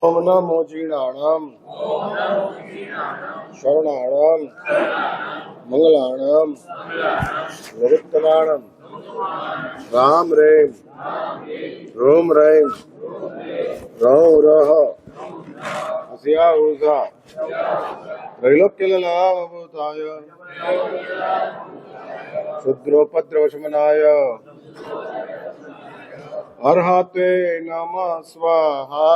ओम नमो जीर्णाणाम शरणाणाम मंगलाणाम निरुत्तमाणम Ram RAM ROM RAM रौ रह हसिया ऊर्जा त्रैलोक्यललाभूताय शुद्रोपद्रवशमनाय अर्हते नमः स्वाहा।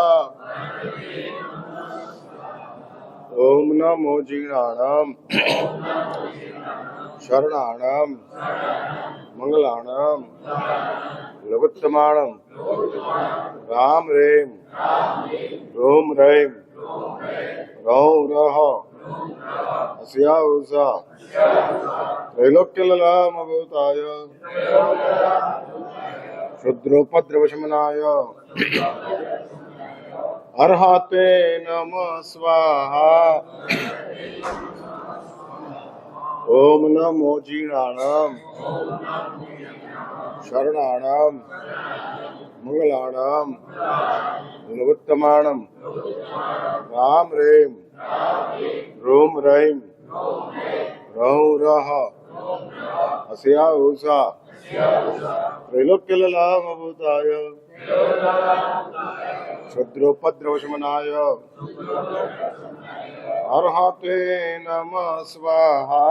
ओम नमो जीर्णाणाम शरणाणाम मंगलाणाम लघुत्तमाणम राम रेम रोम रेम रौ रह हसिया ऊर्जा त्रैलोक्यललाभूताय शुद्रोपद्रवशमनाय अर्हते नमः स्वाहा। ओम नमो जीर्णाणाम शरणाणाम मंगलाणाम लघुत्तमाणम राम रेम रोम रेम रौ रह हसिया ऊषा त्रैलोक्यललाभभूताय क्षुद्रोपद्रवशमनाय अर्हते नमः स्वाहा।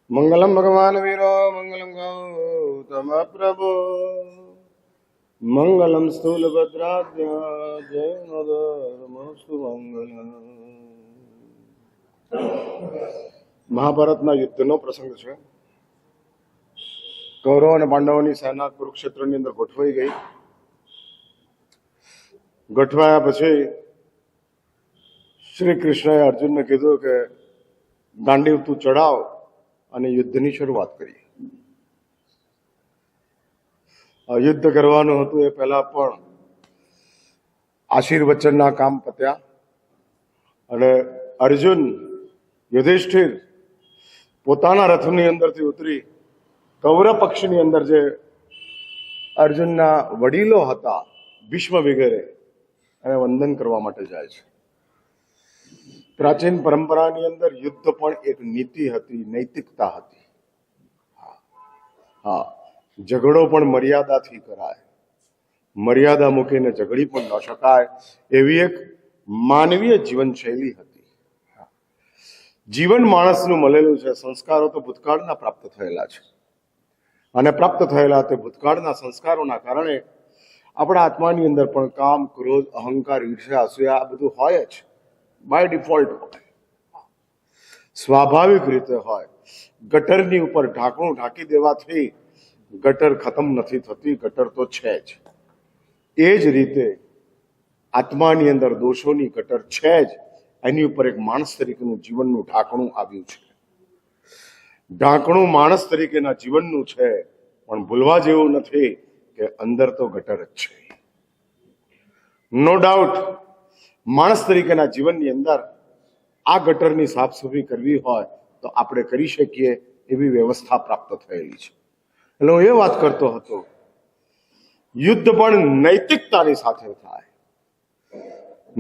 मंगलम भगवान वीरो मंगलम गौतम प्रभु मंगलम स्थूलभद्राद्य जय नमस्तु मंगलम। મહાભારતના યુદ્ધનો પ્રસંગ છે. કૌરવ અને પાંડવોની સેના કુરુક્ષેત્રની અંદર ગોઠવાઈ ગઈ. ગોઠવાયા પછી શ્રી કૃષ્ણએ અર્જુનને કીધું કે ગાંડીવ તું ચડાવ અને યુદ્ધની શરૂઆત કરી. યુદ્ધ કરવાનું હતું એ પહેલા પણ આશીર્વચનના કામ પત્યા અને અર્જુન યુધિષ્ઠિર પોતાના રથની અંદરથી ઉતરી કૌરવ પક્ષની અંદર જે અર્જુનના વડીલો હતા ભીષ્મ વગેરે એને વંદન કરવા માટે જાય છે. પ્રાચીન પરંપરાની અંદર યુદ્ધ પણ એક નીતિ હતી, નૈતિકતા હતી. હા, ઝઘડો પણ મર્યાદાથી કરાય, મર્યાદા મૂકીને ઝઘડી પણ ન શકાય એવી એક માનવીય જીવનશૈલી હતી. જીવન માણસનું મળેલું છે, સંસ્કારો તો ભૂતકાળના પ્રાપ્ત થયેલા છે અને પ્રાપ્ત થયેલા તે ભૂતકાળના સંસ્કારોના કારણે આપણા આત્માની અંદર પણ કામ, ક્રોધ, અહંકાર, ઈર્ષ્યા, અસૂયા આ બધું હોય જ, બાય ડિફોલ્ટ હોય, સ્વાભાવિક રીતે હોય. ગટરની ઉપર ઢાંકણું ઢાંકી દેવાથી ગટર ખતમ નથી થતી, ગટર તો છે જ. એ જ રીતે આત્માની અંદર દોષોની ગટર છે જ, એની ઉપર એક માણસ તરીકેનું જીવનનું ઢાંકણું આવ્યું છે. ઢાંકણું માણસ તરીકેના જીવનનું છે, પણ ભૂલવા જેવું નથી કે અંદર તો ગટર જ છે. નો ડાઉટ માણસ તરીકેના જીવનની અંદર આ ગટરની સાફ સફાઈ કરવી હોય તો આપણે કરી શકીએ એવી વ્યવસ્થા પ્રાપ્ત થયેલી છે. એટલે હું એ વાત કરતો હતો, યુદ્ધ પણ નૈતિકતાની સાથે થાય.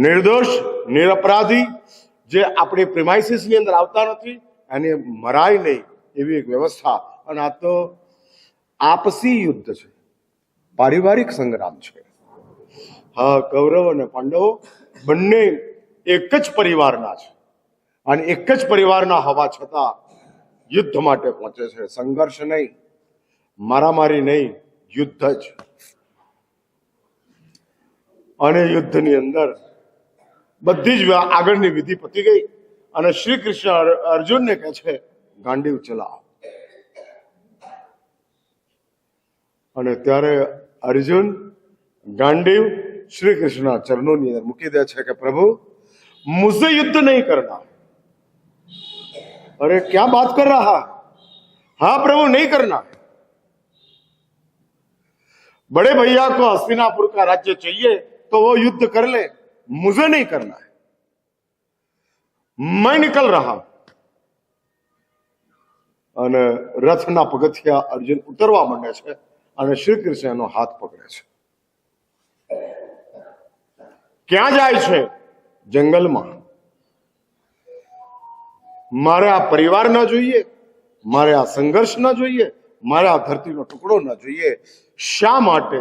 નિર્દોષ નિરપરાધી જે આપણી પ્રિમાઇસીસની અંદર આવતા નથી એને મરાય નહીં એવી એક વ્યવસ્થા. અને આ તો આપસી યુદ્ધ છે, પારિવારિક સંગ્રામ છે. હા, કૌરવ અને પાંડવો બંને એક જ પરિવારના છે અને એક જ પરિવારના હોવા છતાં યુદ્ધ માટે પહોંચે છે. સંઘર્ષ નહીં, મારામારી નહીં, યુદ્ધ જ. અને યુદ્ધની અંદર બધી જ આગળની વિધિ પતી ગઈ અને શ્રી કૃષ્ણ અર્જુનને કહે છે ગાંડીવ ચલાવો. અને ત્યારે અર્જુન ગાંડીવ શ્રી કૃષ્ણના ચરણોની અંદર મૂકી દે છે કે પ્રભુ મુझसे युद्ध नहीं करना. अरे क्या बात कर रहा है? हाँ प्रभु, नहीं करना. बड़े भैया को हस्तिनापुर का राज्य चाहिए तो वो युद्ध कर ले, मुझे नहीं करना है. मैं निकल रहा. અને રથના પગથિયા અર્જુન ઉતરવા માંડે છે અને શ્રી કૃષ્ણ એનો હાથ પકડે છે. ક્યાં જાય છે? જંગલમાં. મારે આ પરિવાર ન જોઈએ, મારે આ સંઘર્ષ ન જોઈએ, મારે આ ધરતીનો ટુકડો ન જોઈએ. શા માટે?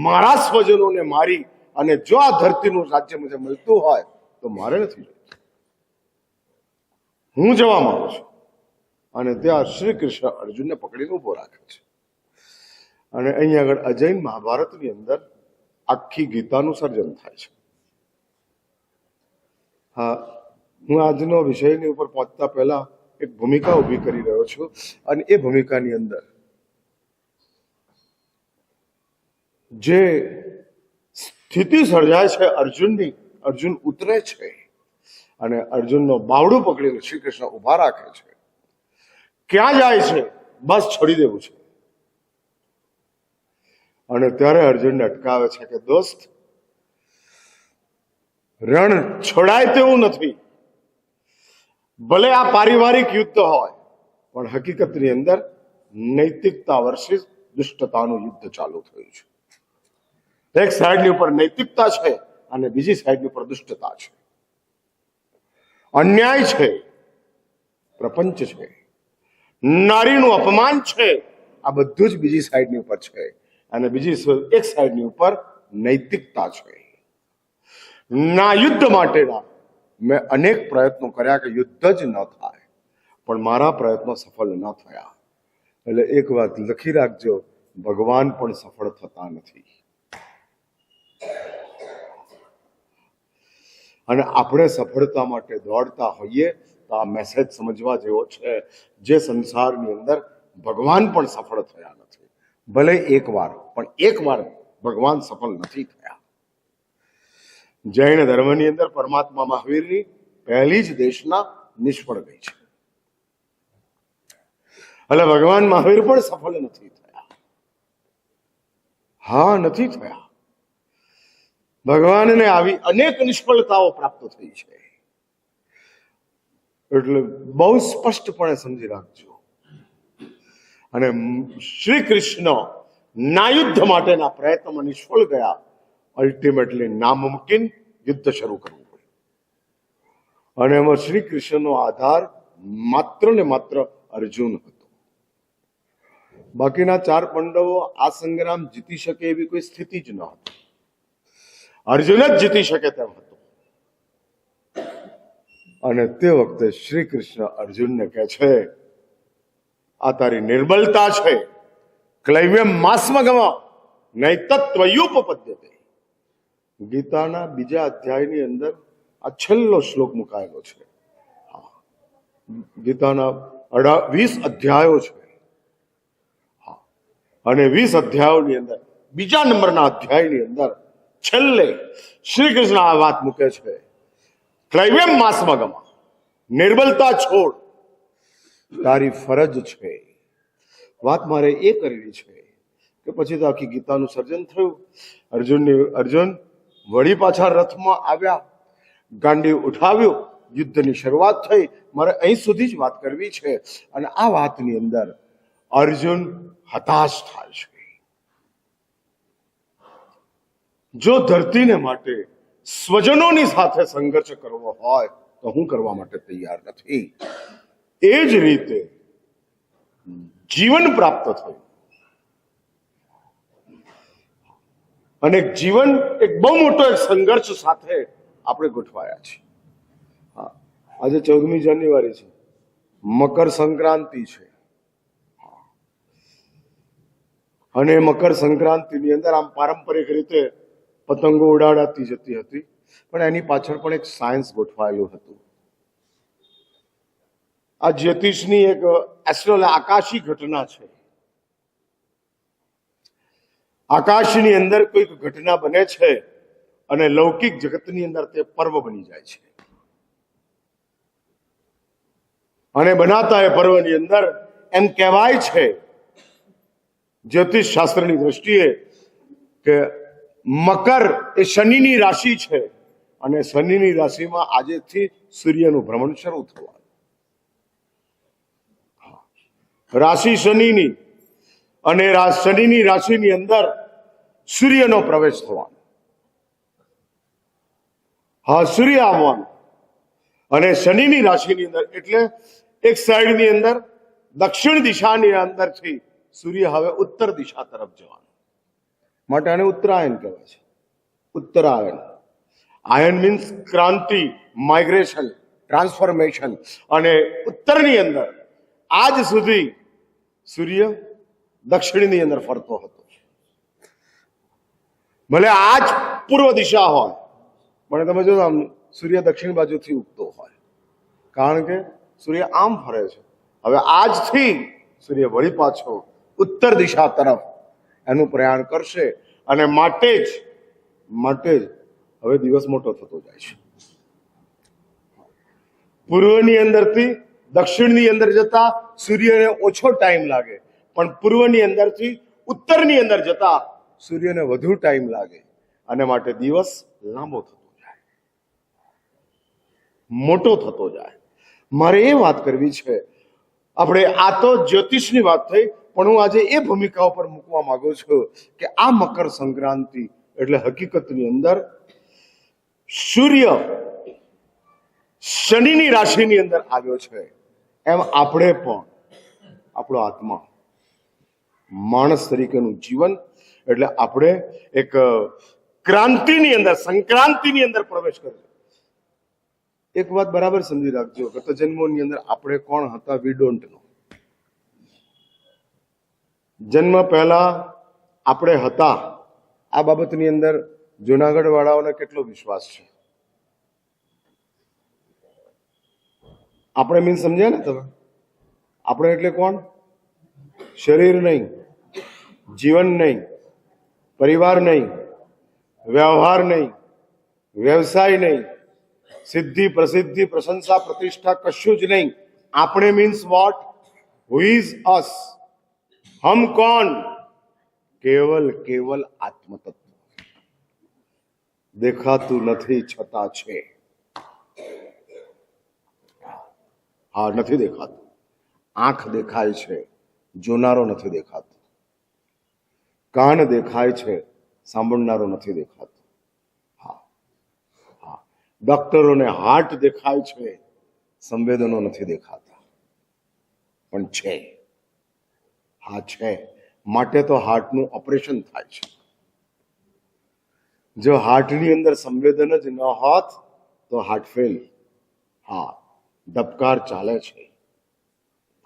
મારા સ્વજનોને મારી અને જો આ ધરતીનું રાજ્ય મને મળતું હોય તો મારે નથી જોઈતું. હું જવા માંગુ છું. અને ત્યાં શ્રી કૃષ્ણ અર્જુનને પકડીને ઉભો રાખે છે. અને અહીં આગળ અજૈન મહાભારતની અંદર આખી ગીતાનું સર્જન થાય છે. હા, હું આજનો વિષયની ઉપર પહોંચતા પહેલા એક ભૂમિકા ઊભી કરી રહ્યો છું. અને એ ભૂમિકાની અંદર જે સ્થિતિ સર્જાય છે અર્જુનની, અર્જુન ઉતરે છે અને અર્જુનનો બાવડું પકડીને શ્રી કૃષ્ણ ઉભા રાખે છે. ક્યાં જાય છે? બસ છોડી દેવું છે. અને ત્યારે અર્જુનને અટકાવે છે કે દોસ્ત, રણ છોડાય તેવું નથી. ભલે આ પારિવારિક યુદ્ધ હોય, પણ હકીકતની અંદર નૈતિકતા વર્સિસ દુષ્ટતાનું યુદ્ધ ચાલુ થયું છે. એક સાઈડની ઉપર નૈતિકતા છે અને બીજી સાઈડની ઉપર દુષ્ટતા છે. અન્યાય છે, પ્રપંચ છે, નારીનું અપમાન છે. આ બધું જ બીજી સાઈડની ઉપર છે. અને બીજી એક સાઈડની ઉપર નૈતિકતા છે. ના યુદ્ધ માટેના મેં અનેક પ્રયત્નો કર્યા કે યુદ્ધ જ ન થાય, પણ મારા પ્રયત્નો સફળ ન થયા. એટલે એક વાત લખી રાખજો, ભગવાન પણ સફળ થતા નથી. અને આપણે સફળતા માટે દોડતા હોઈએ તો આ મેસેજ સમજવા જેવો છે. જે સંસારની અંદર ભગવાન પણ સફળ થયા નથી. ભલે એક વાર, પણ એક વાર ભગવાન સફળ નથી થયા. જૈન ધર્મની અંદર પરમાત્મા મહાવીરની પહેલી જ દેશના નિષ્ફળ ગઈ છે. એટલે ભગવાન મહાવીર પણ સફળ નથી થયા. હા, નથી થયા. ભગવાનને આવી અનેક નિષ્ફળતાઓ પ્રાપ્ત થઈ છે. એટલે બહુ સ્પષ્ટપણે સમજી રાખજો. અને શ્રી કૃષ્ણ ના યુદ્ધ માટેના પ્રયત્નમાં નિષ્ફળ ગયા. અલ્ટિમેટલી નામુમકિન યુદ્ધ શરૂ કરવું પડ્યું. અને એમાં શ્રી કૃષ્ણનો આધાર માત્ર ને માત્ર અર્જુન હતો. બાકીના 4 પાંડવો આ સંગ્રામ જીતી શકે એવી કોઈ સ્થિતિ જ ન હતી. અર્જુન જ જીતી શકે તેમ હતું. અને તે વખતે શ્રી કૃષ્ણ અર્જુનને કહે છે, આ તારી નિર્બલતા છે. ક્લૈવ્યમ માસ્મગમ નૈતત્વયુપપદ્યતે. ગીતાના બીજા અધ્યાયની અંદર આ છેલ્લો શ્લોક મુકાયેલો છે. ગીતાના 20 અધ્યાયો છે. અને 20 અધ્યાયોની અંદર બીજા નંબરના અધ્યાયની અંદર છેલ્લે શ્રી કૃષ્ણ આ વાત મૂકે છે, ક્લૈવ્યમ માસ્મગમ, નિર્બલતા છોડ, તારી ફરજ છે. વાત મારે એ કરવી છે કે પછી તો આખી ગીતાનું સર્જન થયું. અર્જુન વળી પાછા રથમાં આવ્યા, ગાંડી ઉઠાવ્યું, યુદ્ધની શરૂઆત થઈ. મારે અહીં સુધી જ વાત કરવી છે. અને આ વાતની અંદર અર્જુન હતાશ થાય છે. જો ધરતીને માટે સ્વજનોની સાથે સંઘર્ષ કરવો હોય તો હું કરવા માટે તૈયાર નથી. એ જ રીતે જીવન પ્રાપ્ત થયું. અને જીવન એક બહુ મોટો એક સંઘર્ષ સાથે આપણે ગોઠવાયા છીએ. આજે 14મી જાન્યુઆરી છે, મકર સંક્રાંતિ છે. અને મકર સંક્રાંતિની અંદર આમ પારંપરિક રીતે પતંગો ઉડાડાતી જતી હતી, પણ એની પાછળ પણ એક સાયન્સ ગોઠવાયેલું હતું. આ જ્યોતિષની એક આકાશી ઘટના છે. આકાશની અંદર કોઈક ઘટના બને છે અને લૌકિક જગતની અંદર તે પર્વ બની જાય છે. અને બનાતા એ પર્વની અંદર એમ કહેવાય છે જ્યોતિષ શાસ્ત્રની દ્રષ્ટિએ કે મકર એ શનિની રાશિ છે અને શનિની રાશિમાં આજેથી સૂર્યનું ભ્રમણ શરૂ થવાનું. રાશિ શનિની અને શનિની રાશિની અંદર સૂર્યનો પ્રવેશ થવાનો. હા, સૂર્ય આવવાનો અને શનિની રાશિની અંદર એટલે એક સાઈડની અંદર દક્ષિણ દિશાની અંદરથી સૂર્ય હવે ઉત્તર દિશા તરફ જવાનો, માટે આને ઉત્તરાયણ કહેવાય છે. ઉત્તરાયણ, આયન મીન્સ ક્રાંતિ, માઇગ્રેશન, ટ્રાન્સફોર્મેશન. અને ઉત્તરની અંદર આજ સુધી સૂર્ય દક્ષિણની અંદર ફરતો હતો. ભલે આજ પૂર્વ દિશા હોય પણ તમે જો આમ સૂર્ય દક્ષિણ બાજુથી ઉગતો હોય, કારણ કે સૂર્ય આમ ફરે છે. હવે આજથી સૂર્ય વળી પાછો ઉત્તર દિશા તરફ એનું પ્રયાણ કરશે અને માટે જ હવે દિવસ મોટો થતો જાય છે. પૂર્વની અંદરથી દક્ષિણની અંદર જતા સૂર્યને ઓછો ટાઈમ લાગે, પણ પૂર્વની અંદરથી ઉત્તરની અંદર જતા સૂર્યને વધુ ટાઈમ લાગે અને માટે દિવસ લાંબો થતો જાય, મોટો થતો જાય. મારે એ વાત કરવી છે, આપણે આ તો જ્યોતિષની વાત થઈ, પણ હું આજે એ ભૂમિકા ઉપર મૂકવા માંગુ છું કે આ મકર સંક્રાંતિ એટલે હકીકતની અંદર સૂર્ય શનિની રાશિની અંદર આવ્યો છે, એમ આપણે પણ આપણો આત્મા માણસ તરીકેનું જીવન એટલે આપણે એક ક્રાંતિની અંદર, સંક્રાંતિની અંદર પ્રવેશ કર્યો. એક વાત બરાબર સમજી રાખજો, ગત જન્મોની અંદર આપણે કોણ હતા વી ડોન્ટ નો. જન્મ પહેલા આપણે હતા આ બાબતની અંદર જુનાગઢ વાળાઓને કેટલો વિશ્વાસ છે? આપણે મીન સમજ્યા ને તમે? આપણે એટલે કોણ? શરીર નહીં, જીવન નહીં, પરિવાર નહીં, વ્યવહાર નહીં, વ્યવસાય નહીં, સિદ્ધિ પ્રસિદ્ધિ પ્રશંસા પ્રતિષ્ઠા કશું જ નહીં. આપણે મીન્સ વોટ? હુ ઇઝ અસ? હમ કોણ? કેવલ આત્મતત્વ. દેખાતું નથી છતાં છે. હા, નથી દેખાતું. આંખ દેખાય છે, જોનારો નથી દેખાતો. કાન દેખાય છે, સાંભળનારો નથી દેખાતો. હા હા, ડોક્ટરોને હાર્ટ દેખાય છે, સંવેદનો નથી દેખાતા, પણ છે. હા છે, માટે તો હાર્ટનું ઓપરેશન થાય છે. જો હાર્ટની અંદર સંવેદન જ ન હોત તો હાર્ટ ફેલ. હા, ધબકાર ચાલે છે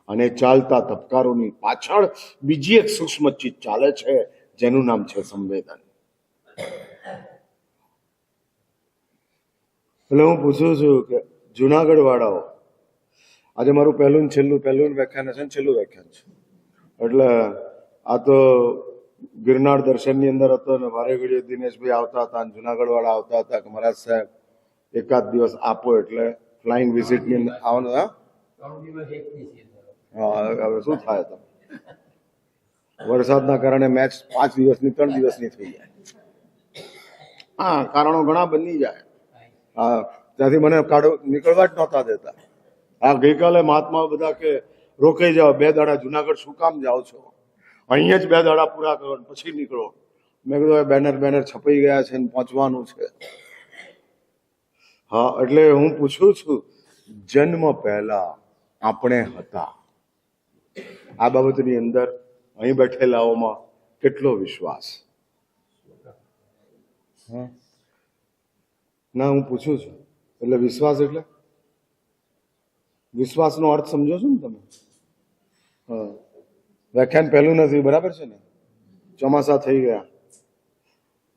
અને ચાલતા ધબકારોની પાછળ બીજી એક સૂક્ષ્મ ચીજ ચાલે છે જેનું નામ છે સંવેદન. એટલે હું પૂછું છું કે જુનાગઢ વાળાઓ, આજે મારું પહેલું વ્યાખ્યાન છે ને છેલ્લું વ્યાખ્યાન છે, એટલે આ તો ગિરનાર દર્શનની અંદર હતો ને વારે ઘડીએ દિનેશભાઈ આવતા હતા અને જુનાગઢ વાળા આવતા હતા કે મહારાજ સાહેબ એકાદ દિવસ આપો, એટલે ફ્લાઇંગ વિઝિટની અંદર આવવાનું. હા, હવે શું થાય? તો વરસાદના કારણે મેચ 5 દિવસની 3 દિવસની થઈ જાય. હા, કારણો ઘણા બની જાય. હા, ત્યાંથી મને નીકળવા જ નહોતા દેતા. હા, ગઈકાલે મહાત્મા બધા કે રોકાઈ જાઓ, 2 દાડા જુનાગઢ શું કામ જાઓ છો? અહીંયા જ 2 દાડા પૂરા કરો પછી નીકળો. મેં કીધું બેનર છપાઈ ગયા છે ને પહોંચવાનું છે. હા, એટલે હું પૂછું છું, જન્મ પહેલા આપણે હતા. આ બાબતની અંદર અહીં બેઠેલાઓમાં કેટલો વિશ્વાસ? ના, હું પૂછું છું. એટલે વિશ્વાસ એટલે વિશ્વાસનો અર્થ સમજો છો ને તમે? હા, વ્યાખ્યાન પહેલું નથી, બરાબર છે ને? ચોમાસા થઈ ગયા,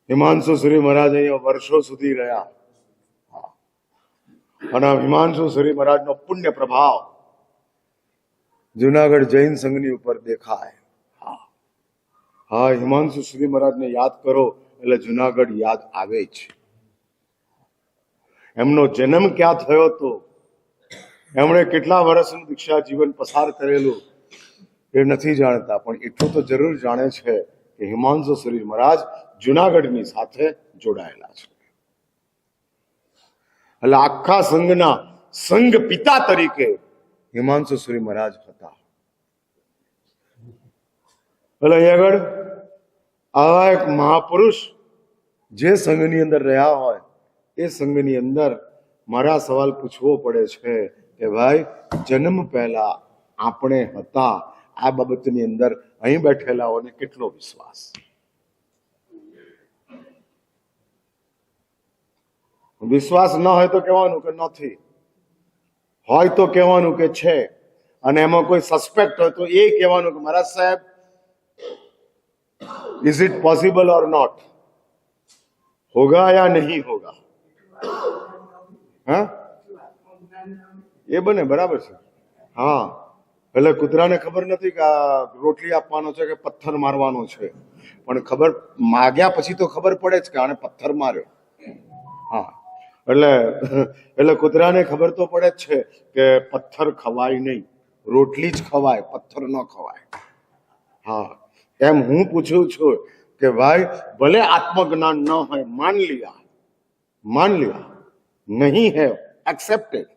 હિમાંશુ શ્રી મહારાજ અહીંયા વર્ષો સુધી રહ્યા અને હિમાંશુ શ્રી મહારાજનો પુણ્ય પ્રભાવ જુનાગઢ જૈન સંઘની ઉપર દેખાય. હા, હિમાંશુ શ્રી મહારાજને યાદ કરો એટલે જુનાગઢ યાદ આવે જ. એમનો જન્મ ક્યાં થયો હતો, એમણે કેટલા વર્ષનું દીક્ષા જીવન પસાર કરેલું એ નથી જાણતા, પણ એટલું તો જરૂર જાણે છે કે હિમાંશુ શ્રી મહારાજ જુનાગઢની સાથે જોડાયેલા છે. એટલે આખા સંઘના સંઘ પિતા તરીકે હિમાંશુ શ્રી મહારાજ હતા. એટલે અહીંયા આગળ આવા એક મહાપુરુષ જે સંઘની અંદર રહ્યા હોય એ સંઘની અંદર મારા સવાલ પૂછવો પડે છે કે ભાઈ જન્મ પહેલા આપણે હતા આ બાબતની અંદર અહીં બેઠેલાઓને કેટલો વિશ્વાસ? વિશ્વાસ ન હોય તો કહેવાનું કે નથી, હોય તો કહેવાનું કે છે, અને એમાં કોઈ સસ્પેક્ટ હોય તો એ કહેવાનું કે મહારાજ સાહેબ इज इट पॉसिबल और नॉट, होगा या नहीं होगा? હા એ બને, બરાબર છે. હા, એટલે કૂતરાને ખબર નથી કે આ રોટલી આપવાનો છે કે પથ્થર મારવાનો છે, પણ ખબર માગ્યા પછી તો ખબર પડે જ કે આને પથ્થર માર્યો. હા, એટલે કૂતરાને ખબર તો પડે જ છે કે પથ્થર ખવાય નહીં, રોટલી જ ખવાય, પથ્થર ન ખવાય. હા, એમ હું પૂછું છું કે ભાઈ ભલે आत्मज्ञान न है, मान लिया नहीं है, एक्सेप्टेड,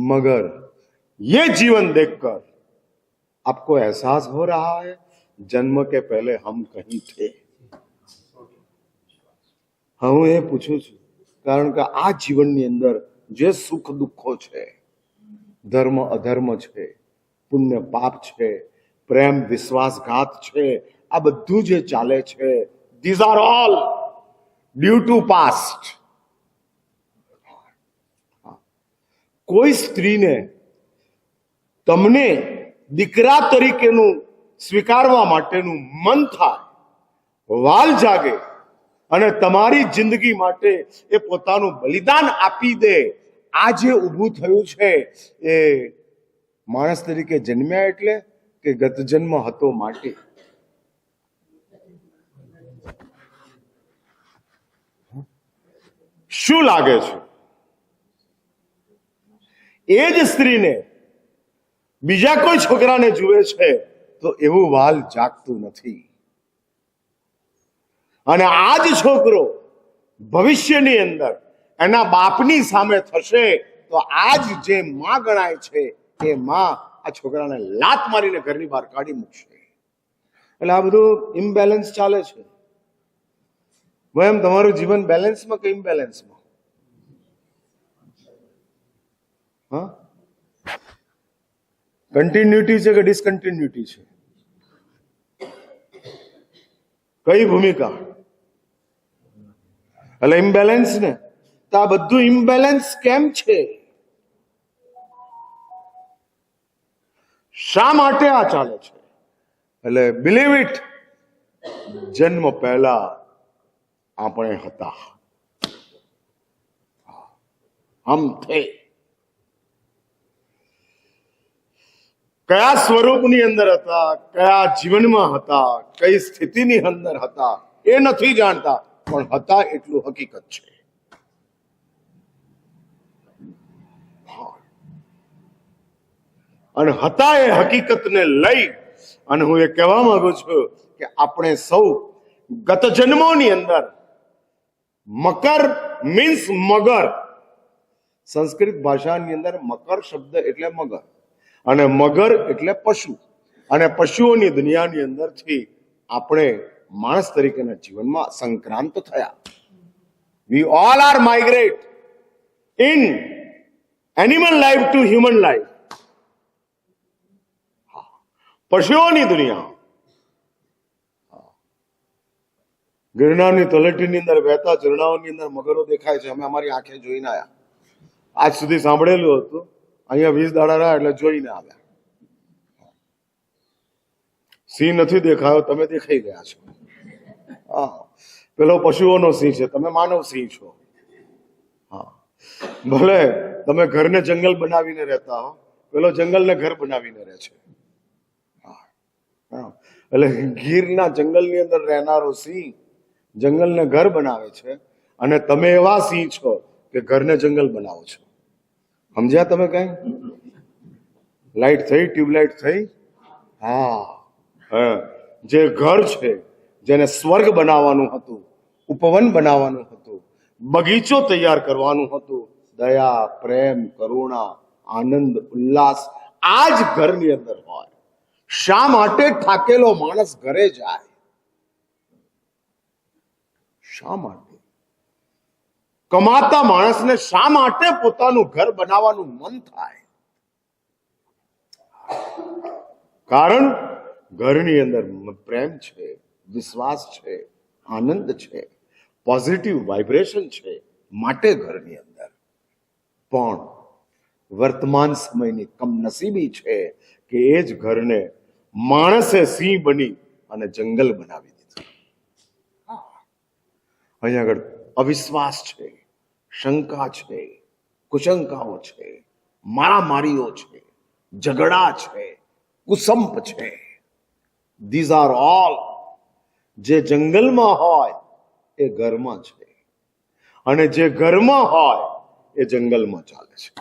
मगर ये जीवन देखकर आपको एहसास हो रहा है जन्म के पहले हम कहीं थे? હું એ પૂછું છું કારણ કે આ જીવનની અંદર જે સુખ દુઃખો છે, ધર્મ અધર્મ છે, પુણ્ય પાપ છે, પ્રેમ વિશ્વાસઘાત છે, આ બધું જે ચાલે છે, these are all due to past. કોઈ સ્ત્રીને તમને દીકરા તરીકેનું સ્વીકારવા માટેનું મન થાય, વાલ જાગે અને તમારી જિંદગી માટે એ પોતાનું બલિદાન આપી દે, આ જે ઊભું થયું છે એ માણસ તરીકે જન્મ્યા એટલે કે ગત જન્મ હતો માટે? શું લાગે છે? એ જ સ્ત્રીને બીજા કોઈ છોકરાને જુએ છે તો એવું વાલ જાગતું નથી, અને આ જ છોકરો ભવિષ્યની અંદર એના બાપની સામે થશે તો આજ જે માં ગણાય છે એ માં આ છોકરાને લાત મારીને ઘરની બહાર કાઢી મૂકશે. એટલે આ બધું ઇમ્બેલેન્સ ચાલે છે. એમ તમારું જીવન બેલેન્સમાં કે ઇમ્બેલેન્સમાં? હા, કન્ટિન્યુટી છે કે ડિસકન્ટિન્યુટી છે? કઈ ભૂમિકા? એટલે ઇમ્બેલેન્સ ને, તો આ બધું ઇમ્બેલેન્સ કેમ છે? શા માટે આ ચાલે છે? એટલે બિલીવ ઇટ, જન્મ પહેલા આપણે હતા, હમ થે. કયા સ્વરૂપની અંદર હતા, કયા જીવનમાં હતા, કઈ સ્થિતિની અંદર હતા એ નથી જાણતા, પણ હતા એટલું હકીકત છે. અને હતા એ હકીકતને લઈ અને હું એ કહેવા માંગુ છું કે આપણે સૌ ગત જન્મોની અંદર મકર મીન્સ મગર, સંસ્કૃત ભાષાની અંદર મકર શબ્દ એટલે મગર, અને મગર એટલે પશુ, અને પશુઓની દુનિયાની અંદરથી આપણે માણસ તરીકેના જીવનમાં સંક્રાંત થયા. We all are migrate in animal life two human life. પશુઓની દુનિયા. ગિરનારની તળેટીની અંદર વહેતા ઝરણાઓની અંદર મગરો દેખાય છે. અમે અમારી આંખે જોઈને આવ્યા. આજ સુધી સાંભળેલું હતું, અહીંયા 20 દાડા રહ્યા એટલે જોઈને આવ્યા. સિંહ નથી દેખાયો, તમે દેખાઈ ગયા છો. હા, પેલો પશુઓનો સિંહ છે, તમે માનવ સિંહ છો. હા, ભલે તમે ઘરને જંગલ બનાવીને રહેતા હો, પેલો જંગલને ઘર બનાવીને રહે છે. એટલે ગીરના જંગલની અંદર રહેનારો સિંહ જંગલને ઘર બનાવે છે, અને તમે એવા સિંહ છો કે ઘરને જંગલ બનાવો છો. સમજ્યા તમે? કઈ લાઈટ થઈ, ટ્યુબલાઇટ થઈ? હા, જે ઘર છે, જેને સ્વર્ગ બનાવવાનું હતું, ઉપવન બનાવવાનું હતું, બગીચો તૈયાર કરવાનું હતું, દયા, પ્રેમ, કરુણા, આનંદ, ઉલ્લાસ આ જ ઘરની અંદર હોય. શા માટે થાકેલો માણસ ઘરે જાય? શા માટે કમાતા માણસને શા માટે પોતાનું ઘર બનાવવાનું મન થાય? કારણ ઘરની અંદર પ્રેમ છે, વિશ્વાસ છે, આનંદ છે, પોઝિટિવ વાઇબ્રેશન છે, માટે ઘરની અંદર. પણ વર્તમાન સમયની કમનસીબી છે કે એ જ ઘરને માણસે સિંહ બની અને જંગલ બનાવી દીધું. અહીંયા આગળ અવિશ્વાસ છે, શંકા છે, કુશંકાઓ છે, મારામારીઓ છે, ઝઘડા છે, કુસંપ છે. ધીઝ આર ઓલ જે જંગલમાં હોય એ ઘરમાં છે, અને જે ઘરમાં હોય એ જંગલમાં ચાલે છે.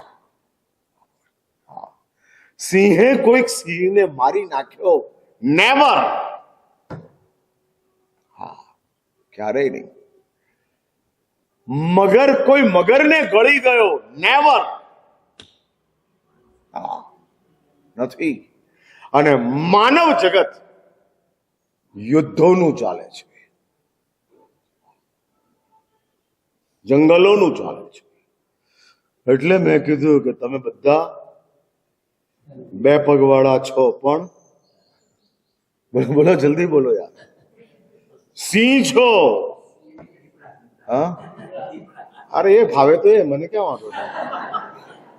સિંહે કોઈક સિંહને મારી નાખ્યો? નેવર. હા, ક્યારેય નહીં. મગર કોઈ મગરને ગળી ગયો? નેવર. હા, નથી. અને માનવ જગત યુદ્ધોનું ચાલે છે, જંગલોનું ચાલે છે. એટલે મેં કીધું કે તમે બધા બે પગવાળા છો, પણ બોલો જલ્દી બોલો યાર, સિંહ છો. હા, અરે એ ભાવે તો એ, મને ક્યાં વાંધો છે?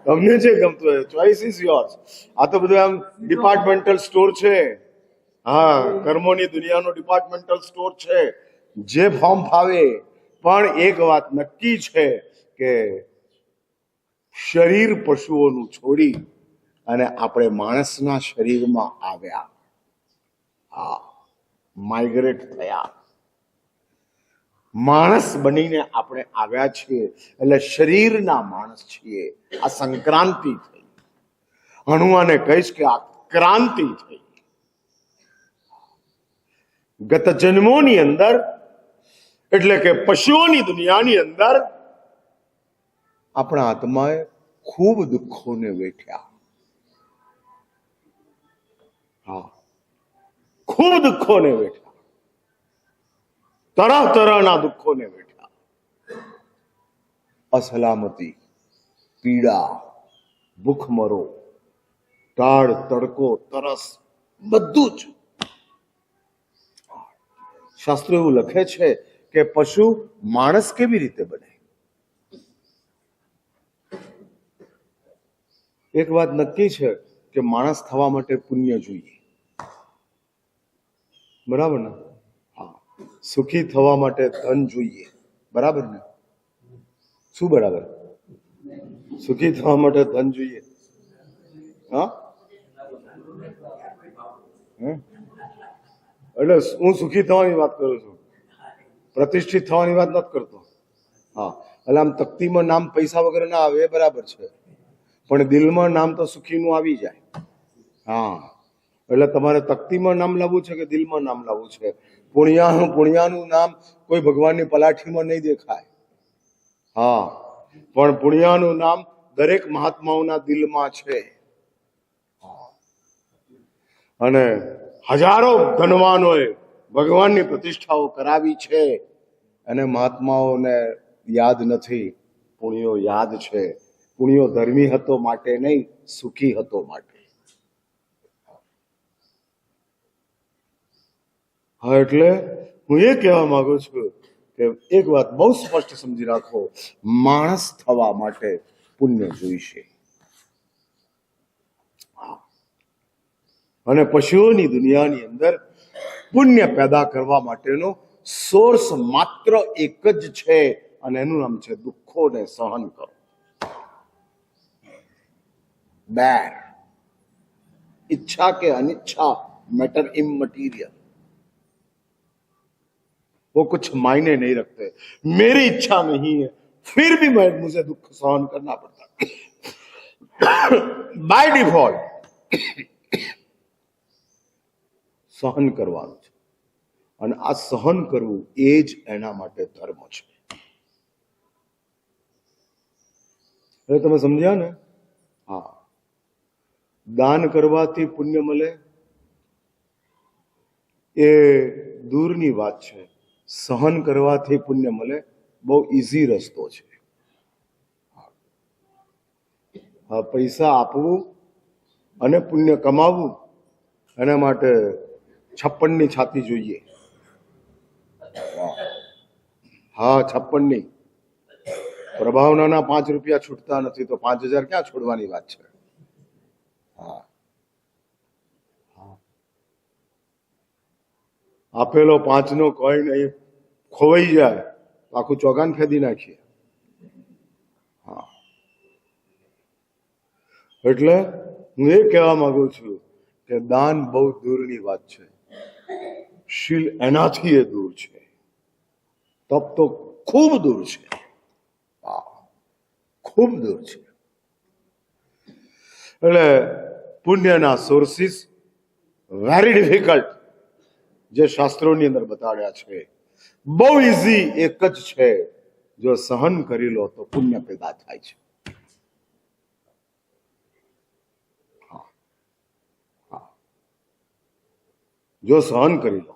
તમને જે ગમતું હોય, ચોઇસ ઇઝ યોર્સ. આ તો બધું આમ ડિપાર્ટમેન્ટલ સ્ટોર છે. હા, કર્મોની દુનિયાનો ડિપાર્ટમેન્ટલ સ્ટોર છે, જે ફોર્મ ફાવે. પણ એક વાત નક્કી છે કે શરીર પશુઓનું છોડી અને આપણે માણસના શરીરમાં આવ્યા. હા, માઇગ્રેટ થયા, માણસ બનીને આપણે આવ્યા છીએ. એટલે શરીરના માણસ છીએ. આ સંક્રાંતિ થઈ. હનુમાને કહીશ કે આ ક્રાંતિ થઈ. ગત જન્મોની અંદર, એટલે કે પશુઓની દુનિયાની અંદર આપણા આત્માએ ખૂબ દુઃખોને વેઠ્યા. હા, ખૂબ દુઃખોને વેઠ્યા, તરહ તરહના દુઃખોને વેઠ્યા. અસલામતી, પીડા, ભૂખમરો, ટાળ, તડકો, તરસ, બધું જ. શાસ્ત્રો એવું લખે છે કે પશુ માણસ કેવી રીતે બને? એક વાત નક્કી છે કે માણસ થવા માટે પુણ્ય જોઈએ, બરાબર ને? હા. સુખી થવા માટે ધન જોઈએ, બરાબર ને? શું બરાબર? સુખી થવા માટે ધન જોઈએ. હા, એટલે હું સુખી થવાની વાત કરું છું, પ્રતિષ્ઠિત થવાની વાત નથી કરતો. હા, એટલે આમ તકતીમાં નામ પૈસા વગર ના આવે એ બરાબર છે, પણ દિલમાં નામ તો સુખીનું આવી જાય. હા, એટલે તમારે તકતીમાં નામ લાવવું છે કે દિલમાં નામ લાવવું છે? પુણ્યાનું નામ કોઈ ભગવાનની પલાઠીમાં નહીં દેખાય. હા, પણ પુણ્યાનું નામ દરેક મહાત્માઓના દિલમાં છે. અને હજારો ધનવાનોએ ભગવાનની પ્રતિષ્ઠાઓ કરાવી છે, અને મહાત્માઓને યાદ નથી. પુણ્યો યાદ છે. પુણ્યો ધર્મી હતો માટે નહીં, સુખી હતો માટે. હા, એટલે હું એ કહેવા માંગુ છું કે એક વાત બહુ સ્પષ્ટ સમજી રાખો, માણસ થવા માટે પુણ્ય જોઈશે. અને પશુઓની દુનિયાની અંદર પુણ્ય પેદા કરવા માટેનો સોર્સ માત્ર એક જ છે, અને એનું નામ છે દુઃખોને સહન કરો. બેર, इच्छा के अनिच्छा मैटर इमटीरियल, वो कुछ मायने नहीं रखते. मेरी इच्छा नहीं है फिर भी मुझे दुख सहन करना पड़ता बाय डिफॉल्ट. સહન કરવાનું છે, અને આ સહન કરવું એ જ એના માટે ધર્મ છે. એટલે તમે સમજ્યા ને? હા, દાન કરવાથી પુણ્ય મળે, એ દૂરની વાત છે. સહન કરવાથી પુણ્ય મળે, બહુ ઈઝી રસ્તો છે. પૈસા આપવું અને પુણ્ય કમાવવું, એના માટે 56ની છાતી જોઈએ. હા, 56ની. પ્રભાવનાના 5 રૂપિયા છૂટતા નથી, તો 5000 ક્યાં છોડવાની વાત છે? હા, આપેલો 5નો કોઈન અહીં ખોવાઈ જાય તો આખું ચોગાન ફેદી નાખીએ. હા, એટલે હું એ કહેવા માંગુ છું કે દાન બહુ દૂરની વાત છે, શીલ એનાથી એ દૂર છે, તપ તો ખૂબ દૂર છે. ખૂબ દૂર છે. એટલે પુણ્યના સોર્સિસ વેરી ડિફિકલ્ટ, જે શાસ્ત્રોની અંદર બતાડ્યા છે, બહુ ઈઝી એક જ છે. જો સહન કરી લો તો પુણ્ય પેદા થાય છે. જો સહન કરી લો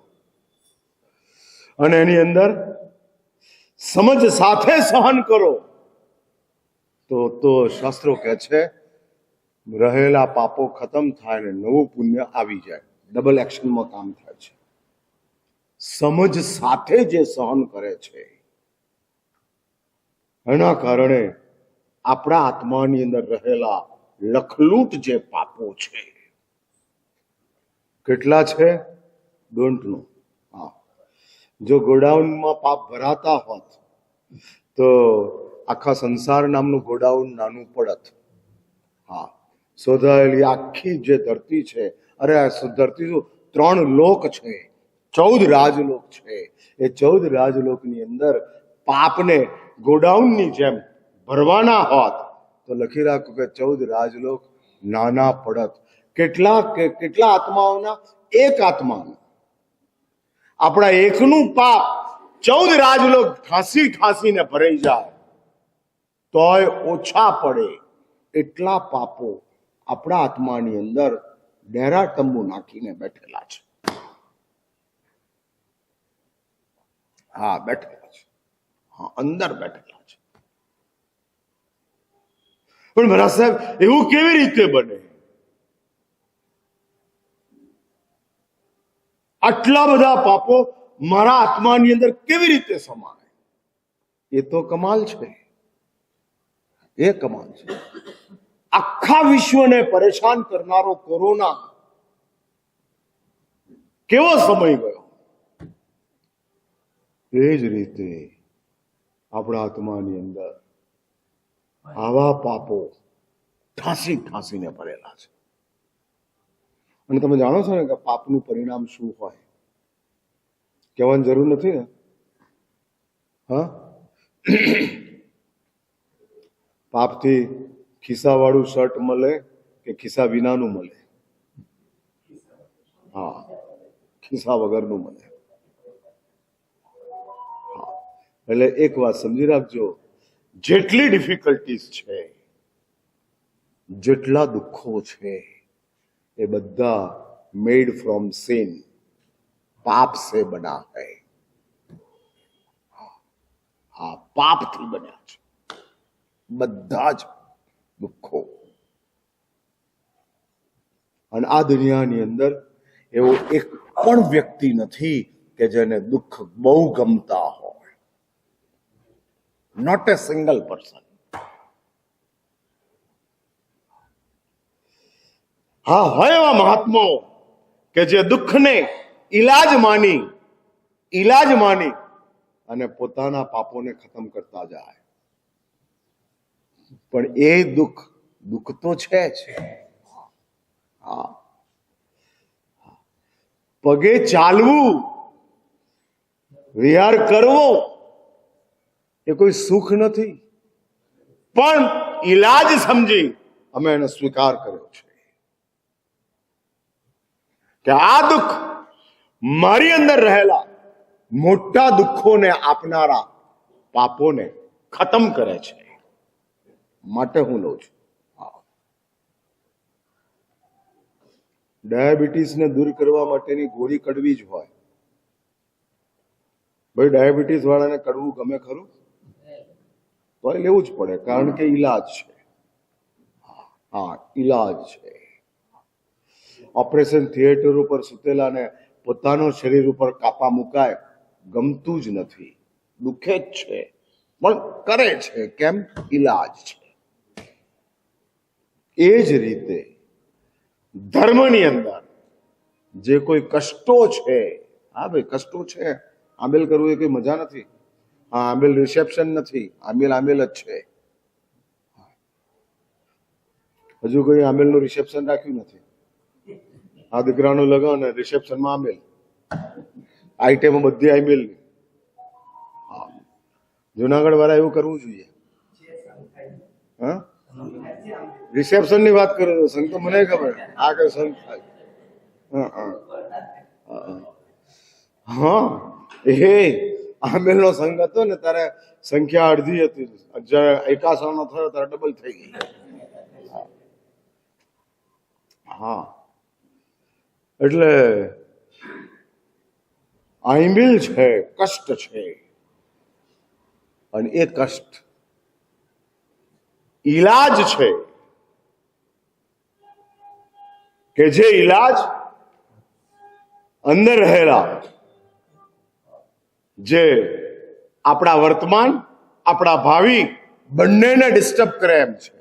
અને એની અંદર સમજ સાથે સહન કરો તો શાસ્ત્રો કહે છે રહેલા પાપો ખતમ થાય ને નવું પુણ્ય આવી જાય, ડબલ એક્શનમાં કામ થાય છે. સમજ સાથે જે સહન કરે છે એના કારણે આપણા આત્માની અંદર રહેલા લખલૂટ જે પાપો છે, કેટલા છે ડોન્ટ નો. હા, જો ગોડાઉનમાં પાપ ભરાતા હોત તો આખા સંસાર નામનું ગોડાઉન નાનું પડત. હા, શોધાયેલી આખી જે ધરતી છે, અરે આ ધરતી શું 3 લોક છે, 14 રાજલોક છે. એ 14 રાજલોકની અંદર પાપને ગોડાઉનની જેમ ભરવાના હોત તો લખી રાખો કે 14 રાજલોક નાના પડત. કેટલા આત્માઓના? એક આત્માના. આપણા એકનું પાપ 14 રાજલોક ઠાંસીને ભરાઈ જાય તોય ઓછા પડે. એટલા પાપો આપણા આત્માની અંદર ડેરા તંબુ નાખીને બેઠેલા છે. હા, બેઠેલા છે. હા, અંદર બેઠેલા છે. પણ મારા સાહેબ, એવું કેવી રીતે બને? આટલા બધા પાપો મારા આત્માની અંદર કેવી રીતે સમાય? એ તો કમાલ છે. એ કમાલ છે. આખા વિશ્વને પરેશાન કરનારો કોરોના કેવો સમય ગયો? એ જ રીતે આપણા આત્માની અંદર આવા પાપો ઠાંસીને ભરેલા છે. અને તમે જાણો છો ને કે પાપનું પરિણામ શું હોય? કહેવાની જરૂર નથી ને? હા, પાપથી ખિસ્સાવાળું શર્ટ મળે કે ખિસ્સા વિનાનું મળે? હા, ખિસ્સા વગરનું મળે. હા, એટલે એક વાત સમજી રાખજો, જેટલી ડિફિકલ્ટીઝ છે, જેટલા દુઃખો છે, એ બધા મેડ ફ્રોમ સિન, પાપ સે બના હૈ. હા, પાપથી બન્યા છે બધા જ દુઃખો. અને આ દુનિયાની અંદર એવો એક પણ વ્યક્તિ નથી કે જેને દુઃખ બહુ ગમતા હોય. Not a single person. હા, હોય એવા મહાત્માઓ કે જે દુઃખને ઈલાજ માની અને પોતાના પાપોને ખતમ કરતા જાય. પણ એ દુઃખ તો છે જ. હા, પગે ચાલવું, વિહાર કરવો એ કોઈ સુખ નથી, પણ ઈલાજ સમજી અમે એને સ્વીકાર કર્યો છે કે આ દુઃખ મારી અંદર રહેલા મોટા દુઃખોને આપનારા પાપોને ખતમ કરે છે, માટે હું લઉં છું. ડાયાબિટીસને દૂર કરવા માટેની ગોળી કડવી જ હોય. ભાઈ ડાયાબિટીસ વાળાને કડવું ગમે ખરું? તો લેવું જ પડે, કારણ કે ઈલાજ છે. હા, ઈલાજ છે. ઓપરેશન થિયેટર ઉપર સુતેલાને પોતાનો શરીર ઉપર કાપા મુકાય, ગમતું જ નથી, દુખે જ છે, પણ કરે છે. કેમ? ઈલાજ છે. એ જ રીતે ધર્મની અંદર જે કોઈ કષ્ટો છે, હા ભાઈ કષ્ટો છે, આંબેલ કરવું એ કઈ મજા નથી. હા, આંબેલ રિસેપ્શન નથી, આંબેલ આંબેલ જ છે. હજુ કોઈ આંબેલનું રિસેપ્શન રાખ્યું નથી. આ દીકરાનું લગ્ન રિસેપ્શનમાં આંબેલ, આઈટમ બધી આંબેલની. જુનાગઢ વાળા એવું કરવું જોઈએ. હા, રિસેપ્શન ની વાત કરો, સંઘ તો મને ખબર, આ કઈ સંઘ થાય. હા, એ આંબેલ નો સંઘ હતો ને ત્યારે સંખ્યા અડધી હતી, જયારે 51 નો થયો ત્યારે ડબલ થઈ ગઈ. હા, એટલે આંબેલ છે, કષ્ટ છે, અને એ કષ્ટ ઈલાજ છે કે જે ઈલાજ અંદર રહેલા જે આપણા વર્તમાન, આપણા ભાવિ બંનેને ડિસ્ટર્બ કરે એમ છે.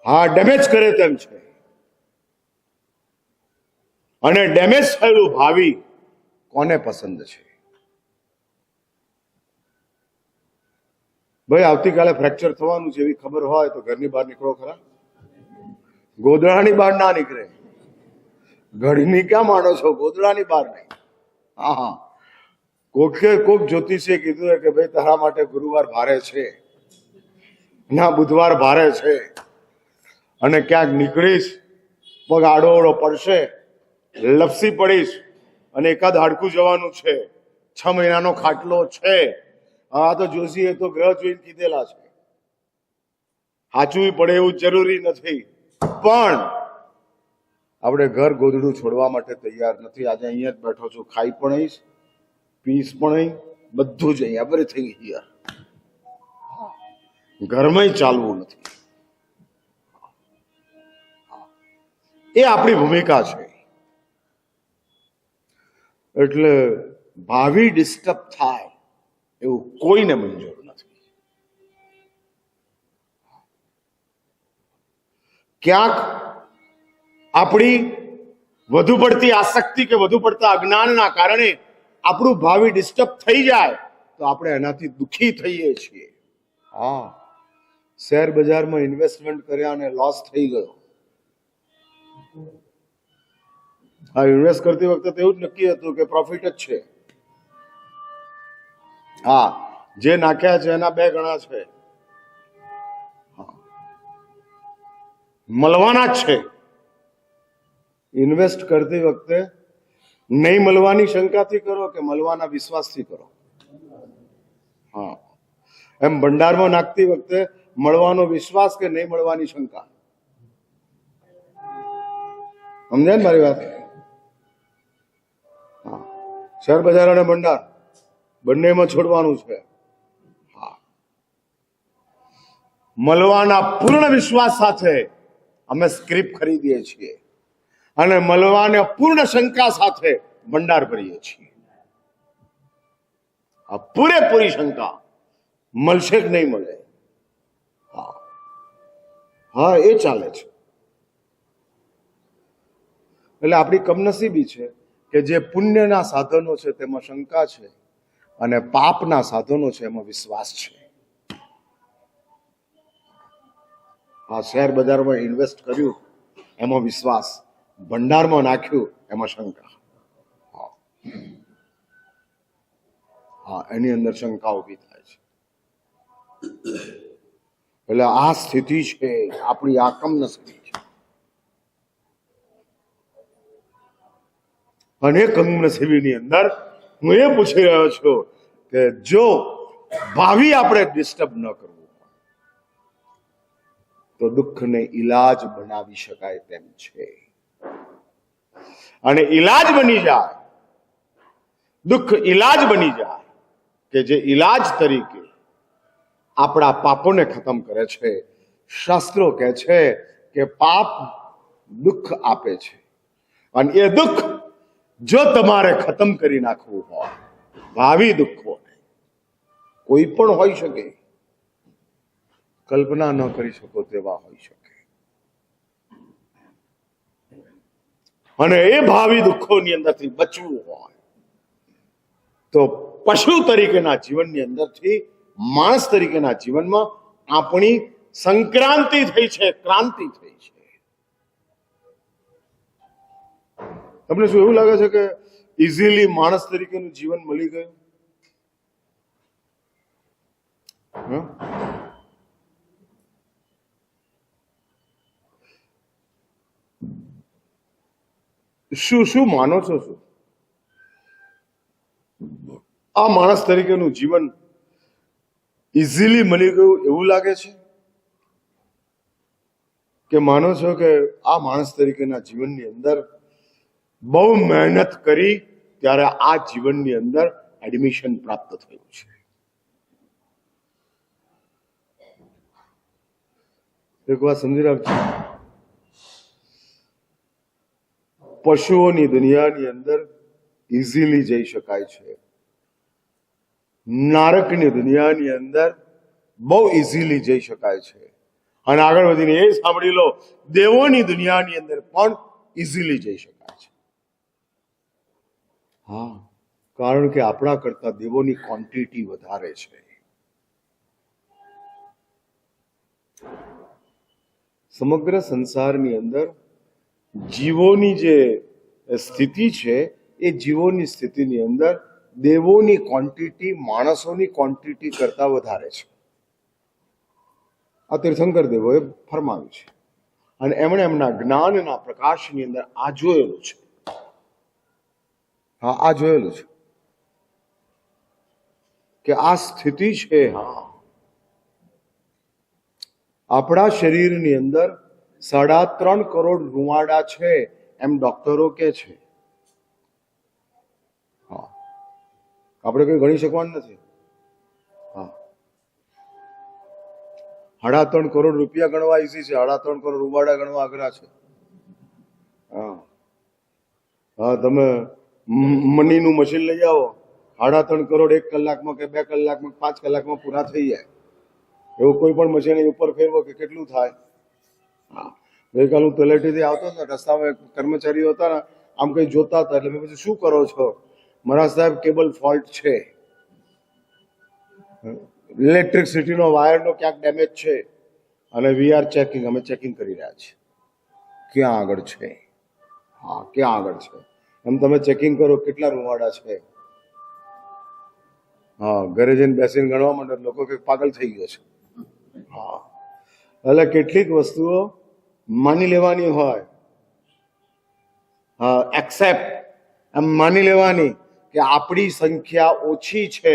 હા, ડેમેજ કરે તેમ છે. અને ડેમેજ થયેલું ભાવિ કોને પસંદ છે? ભાઈ આવતીકાલે ફ્રેક્ચર થવાનું છે એવી ખબર હોય તો ઘરની બહાર નીકળો ખરા? ગોદડાની બહાર ના નીકળે. ઘરની ક્યાં માનો છો, ગોદડાની બહાર નહીં. હા હા, કોક જ્યોતિષે કીધું કે ભાઈ તારા માટે ગુરુવાર ભારે છે, ના બુધવાર ભારે છે, અને ક્યાંક નીકળીશ, પગ આડો પડશે, લપસી પડીશ, અને એકાદ હાડકું જવાનું છે, 6 મહિનાનો ખાટલો છે. હા, તો જોશી એ તો ગ્રહ જોઈને કીધેલા છે. સાચું પડે એવું જરૂરી નથી, પણ આપણે ઘર ગોદડું છોડવા માટે તૈયાર નથી. આજે અહીંયા જ બેઠો છું, ખાઈ પણ આવીશ, પીસ પણ અહીં, બધું જ અહીં, એવરીથિંગ હિયર. ઘરમાં ચાલવું નથી. એ આપણી ભૂમિકા છે. એટલે ભાવિ ડિસ્ટર્બ થાય એવું કોઈને મંજૂર નથી. ક્યાંક આપણી વધુ પડતી આસક્તિ કે વધુ પડતા અજ્ઞાનના કારણે આપણું ભાવિ ડિસ્ટર્બ થઈ જાય તો આપણે એનાથી દુઃખી થઈએ છીએ. હા, શેર બજારમાં ઇન્વેસ્ટમેન્ટ કર્યા અને લોસ થઈ ગયો. હા, ઇન્વેસ્ટ કરતી વખતે એવું જ નક્કી હતું કે પ્રોફિટ જ છે. હા, જે નાખ્યા છે એના 2 ગણા છે, મળવાના જ છે. ઇન્વેસ્ટ કરતી વખતે નહીં મળવાની શંકાથી કરો કે મળવાના વિશ્વાસથી કરો. હા, એમ ભંડારમાં નાખતી વખતે મળવાનો વિશ્વાસ કે નહીં મળવાની શંકા. સમજાય ને મારી વાત? હા, શેર બજાર અને ભંડાર બંનેમાં છોડવાનું છે. હા, મળવાના પૂર્ણ વિશ્વાસ સાથે અમે સ્ક્રિપ્ટ ખરીદીએ છીએ, અને મળવાને પૂર્ણ શંકા સાથે ભંડાર ભરીએ છીએ. આ પૂરેપૂરી શંકા મળશે કે નહીં મળે. હા, એ ચાલે છે. એટલે આપણી કમનસીબી છે કે જે પુણ્યના સાધનો છે તેમાં શંકા છે, અને પાપના સાધનો છે એમાં વિશ્વાસ છે. આ શેર બજારમાં ઇન્વેસ્ટ કર્યું એમાં વિશ્વાસ, ભંડારમાં નાખ્યું એમાં શંકા. હા, એની અંદર શંકા ઉભી થાય છે. એટલે આ સ્થિતિ છે આપણી, આ કમનસીબી છે. અને કમનસીબીની અંદર હું એ પૂછી રહ્યો છું કે જો ભાવિ આપણે ડિસ્ટર્બ ન કરવું તો તો દુઃખને ઈલાજ બનાવી શકાય તેમ છે. અને ઈલાજ બની જાય, દુઃખ ઈલાજ બની જાય કે જે ઈલાજ તરીકે આપણા પાપોને ખતમ કરે છે. શાસ્ત્રો કહે છે કે પાપ દુઃખ આપે છે, અને એ દુઃખ જો તમારે ખતમ કરી નાખવું હોય, ભાવિ દુઃખો કોઈ પણ હોઈ શકે, કલ્પના ન કરી શકો તેવા હોઈ શકે, અને એ ભાવિ દુઃખોની અંદરથી બચવું હોય તો પશુ તરીકેના જીવનની અંદરથી માણસ તરીકેના જીવનમાં આપણી સંક્રાંતિ થઈ છે, ક્રાંતિ થઈ છે. તમને શું એવું લાગે છે કે ઇઝીલી માણસ તરીકેનું જીવન મળી ગયું? શું શું માનો છો? શું આ માણસ તરીકેનું જીવન ઇઝીલી મળી ગયું એવું લાગે છે, કે માનો છો કે આ માણસ તરીકેના જીવનની અંદર બહુ મહેનત કરી ત્યારે આ જીવનની અંદર એડમિશન પ્રાપ્ત થયું છે? એક વાત સમજી રાખજો, પશુઓની દુનિયાની અંદર ઇઝીલી જઈ શકાય છે, નારકની દુનિયાની અંદર બહુ ઇઝીલી જઈ શકાય છે, અને આગળ વધીને એ સાંભળી લો, દેવોની દુનિયાની અંદર પણ ઇઝીલી જઈ શકાય છે. હા, કારણ કે આપણા કરતા દેવોની ક્વોન્ટિટી વધારે છે. સમગ્ર સંસારની અંદર જીવોની જે સ્થિતિ છે, એ જીવોની સ્થિતિની અંદર દેવોની ક્વોન્ટિટી માણસોની ક્વોન્ટિટી કરતા વધારે છે. આ તીર્થંકર દેવોએ ફરમાવ્યું છે, અને એમણે એમના જ્ઞાનના પ્રકાશની અંદર આ જોયેલું છે. હા, આ જોયેલું છે કે આ સ્થિતિ છે. હા, આપણા શરીરની અંદર 3.5 કરોડ રૂવાડા છે એમ ડોક્ટરો કે છે. હા, આપણે કઈ ગણી શકવાનું નથી. હા, 3.5 કરોડ રૂપિયા ગણવા ઈઝી છે, 3.5 કરોડ રૂવાડા ગણવા અઘરા છે. હા હા, તમે મનીનું મશીન લઈ આવો, 3.5 કરોડ 1 કલાકમાં કે 2 કલાકમાં 5 કલાકમાં પૂરા થઈ જાય. એવું કોઈ પણ મશીન ઉપર ફેરવો કે કેટલું થાય? હા, ગઈકાલ હું તલેટીથી આવતો હતો, રસ્તામાં કર્મચારીઓ હતા ને, આમ કઈ જોતા હતા, એટલે મેં પછી શું કરો છો? મારા સાહેબ કેબલ ફોલ્ટ છે, ઇલેક્ટ્રિસિટીનો વાયરનો ક્યાંક ડેમેજ છે, અને વી આર ચેકિંગ, અમે ચેકિંગ કરી રહ્યા છીએ ક્યાં આગળ છે. હા, ક્યાં આગળ છે એમ તમે ચેકિંગ કરો, કેટલા રૂવાડા છે. હા, ઘરે જઈને બેસીને ગણવા માંડે, લોકો કે પાગલ થઈ ગયો છે. હા, એટલે કેટલીક વસ્તુઓ માની લેવાની હોય. હા, એક્સેપ્ટ, એમ માની લેવાની કે આપણી સંખ્યા ઓછી છે,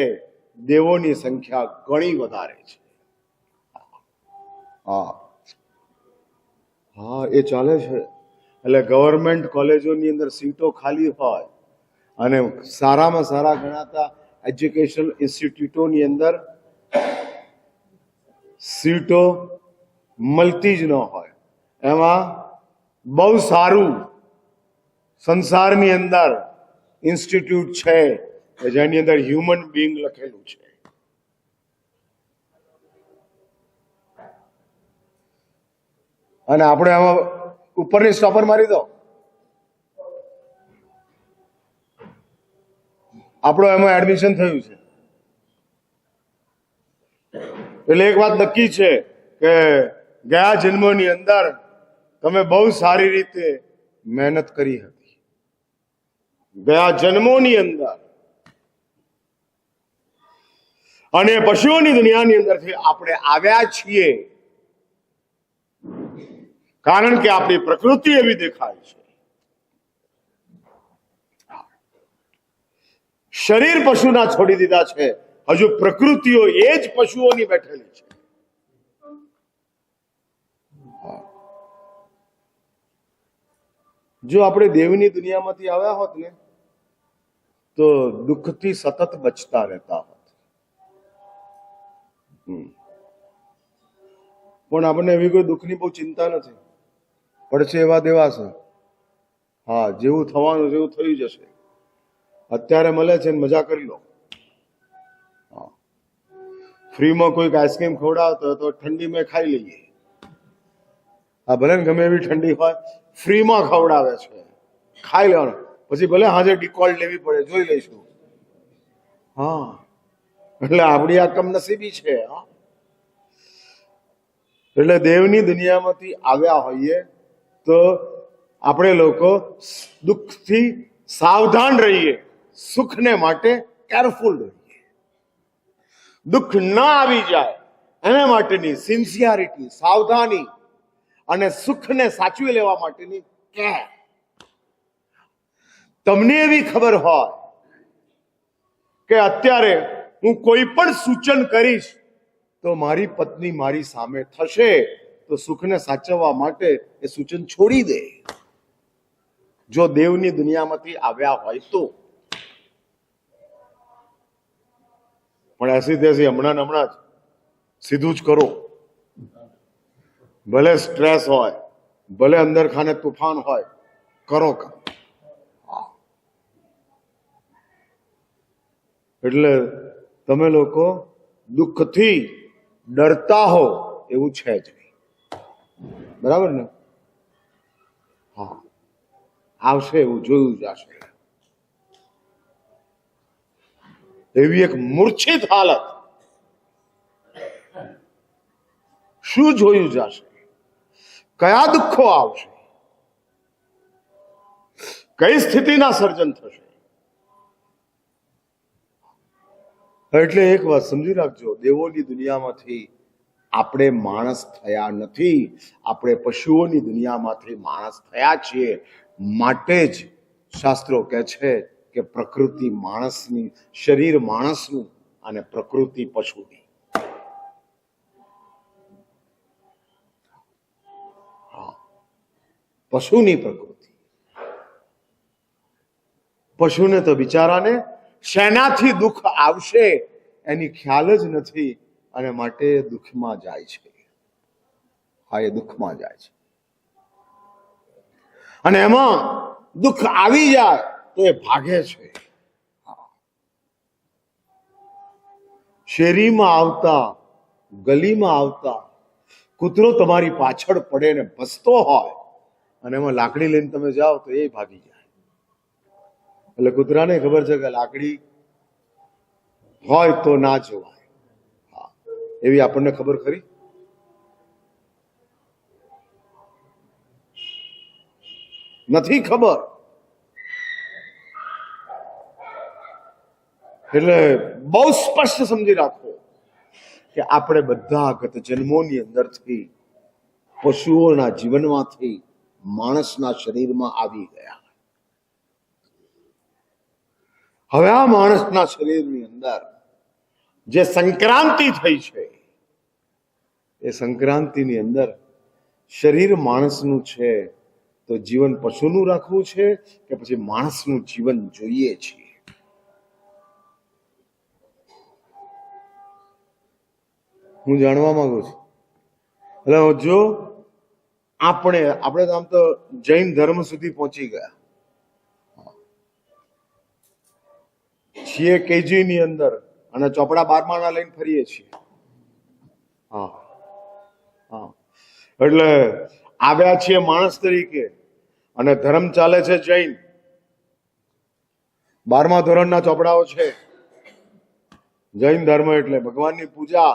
દેવોની સંખ્યા ઘણી વધારે છે. હા હા, એ ચાલે છે. એટલે ગવર્મેન્ટ કોલેજોની અંદર સીટો ખાલી હોય, અને સારામાં સારા ગણાતા એજ્યુકેશનલ ઇન્સ્ટિટ્યૂટોની અંદર સીટો મળતી જ ન હોય. એમાં બહુ સારું સંસારની અંદર ઇન્સ્ટિટ્યૂટ છે કે જેની અંદર હ્યુમન બીંગ લખેલું છે. અને આપણે આમાં ઉપરની સ્ટોપર મારી દો, આપણું એમાં એડમિશન થયું છે. એટલે એક વાત નક્કી છે કે ગયા જન્મોની અંદર તમે બહુ સારી રીતે મહેનત કરી હતી. ગયા જન્મોની અંદર, અને પશુઓની દુનિયાની અંદરથી આપણે આવ્યા છીએ, કારણ કે આપણી પ્રકૃતિ એવી દેખાય છે. શરીર પશુના છોડી દીધા છે, હજુ પ્રકૃતિઓ એ જ પશુઓની બેઠેલી છે. જો આપણે દેવની દુનિયામાંથી આવ્યા હોત ને તો દુઃખથી સતત બચતા રહેતા હોત. પણ આપણને એવી કોઈ દુઃખની બહુ ચિંતા નથી. પડશે એવા દેવા છે. હા, જેવું થવાનું જેવું થઈ જશે. અત્યારે મળે છે ને મજા કરી લો. ફ્રીમાં કોઈક આઈસ્ક્રીમ ખવડાવતો તો ઠંડીમાં ખાઈ લઈએ. હા, ભલે ને ગમે એવી ઠંડી હોય, ફ્રીમાં ખવડાવે છે, ખાઈ લેવાનું. પછી ભલે હાજે ડિકોલ્ડ લેવી પડે, જોઈ લઈશું. હા, એટલે આપણી આ કમનસીબી છે. હા, એટલે દેવની દુનિયામાંથી આવ્યા હોઈએ તો આપણે લોકો દુઃખથી સાવધાન રહીએ, સુખને માટે કેરફુલ રહીએ. દુઃખ ના આવી જાય એના માટેની સિન્સિયરિટી, સાવધાની અને સુખને સાચવી લેવા માટેની કેર. તમને એવી ખબર હોય કે અત્યારે હું કોઈ પણ સૂચન કરીશ તો મારી પત્ની મારી સામે થશે, તો સુખને સાચવવા માટે એ સૂચન છોડી દે. જો દેવની દુનિયામાંથી આવ્યા હોય તો. પણ એસી તેસી હમણાં જ સીધું જ કરો. ભલે સ્ટ્રેસ હોય, ભલે અંદર ખાને તુફાન હોય, કરો કામ. એટલે તમે લોકો દુઃખથી ડરતા હો એવું છે જ નહીં. બરાબર ને? હા, આવશે એવું જોયું જશે. એવી એક મૂર્છિત હાલત શું જોયું જશે? કયા દુઃખો આવશે? કઈ સ્થિતિના સર્જન થશે? એટલે એક વાત સમજી રાખજો, દેવોની દુનિયામાંથી આપણે માણસ થયા નથી, આપણે પશુઓની દુનિયામાંથી માણસ થયા છીએ. માટે જ શાસ્ત્રો કહે છે કે પ્રકૃતિ માણસની, શરીર માણસનું અને પ્રકૃતિ પશુની. પશુની પ્રકૃતિ. પશુને તો બિચારાને શેનાથી દુઃખ આવશે એની ખ્યાલ જ નથી, અને માટે દુઃખમાં જાય છે. હા, એ દુઃખમાં જાય છે. અને એમાં દુઃખ આવી જાય તો એ ભાગે છે. શેરીમાં આવતા, ગલીમાં આવતા કૂતરો તમારી પાછળ પડે ને ભસતો હોય અને એમાં લાકડી લઈને તમે જાઓ તો એ ભાગી જાય. એટલે કૂતરાને ખબર છે કે લાકડી હોય તો ના જવાય. હા, એવી આપણને ખબર ખરી? નથી ખબર. એટલે બહુ સ્પષ્ટ સમજી રાખો કે આપણે બધા ગત જન્મોની અંદરથી પશુઓના જીવનમાંથી માણસના શરીરમાં આવી ગયા. હવે આ માણસના શરીરની અંદર જે સંક્રાંતિ થઈ છે, એ સંક્રાંતિની અંદર શરીર માણસનું છે તો જીવન પશુનું રાખવું છે કે પછી માણસનું જીવન જોઈએ છીએ? હું જાણવા માંગુ છું. એટલે જો આપણે તો આમ તો જૈન ધર્મ સુધી પહોંચી ગયા છીએ, કેજી ની અંદર, અને ચોપડા 12મા લઈને ફરીએ છીએ. હા હા, એટલે આવ્યા છીએ માણસ તરીકે અને ધર્મ ચાલે છે જૈન. 12મા ધોરણના ચોપડાઓ છે. જૈન ધર્મ એટલે ભગવાનની પૂજા.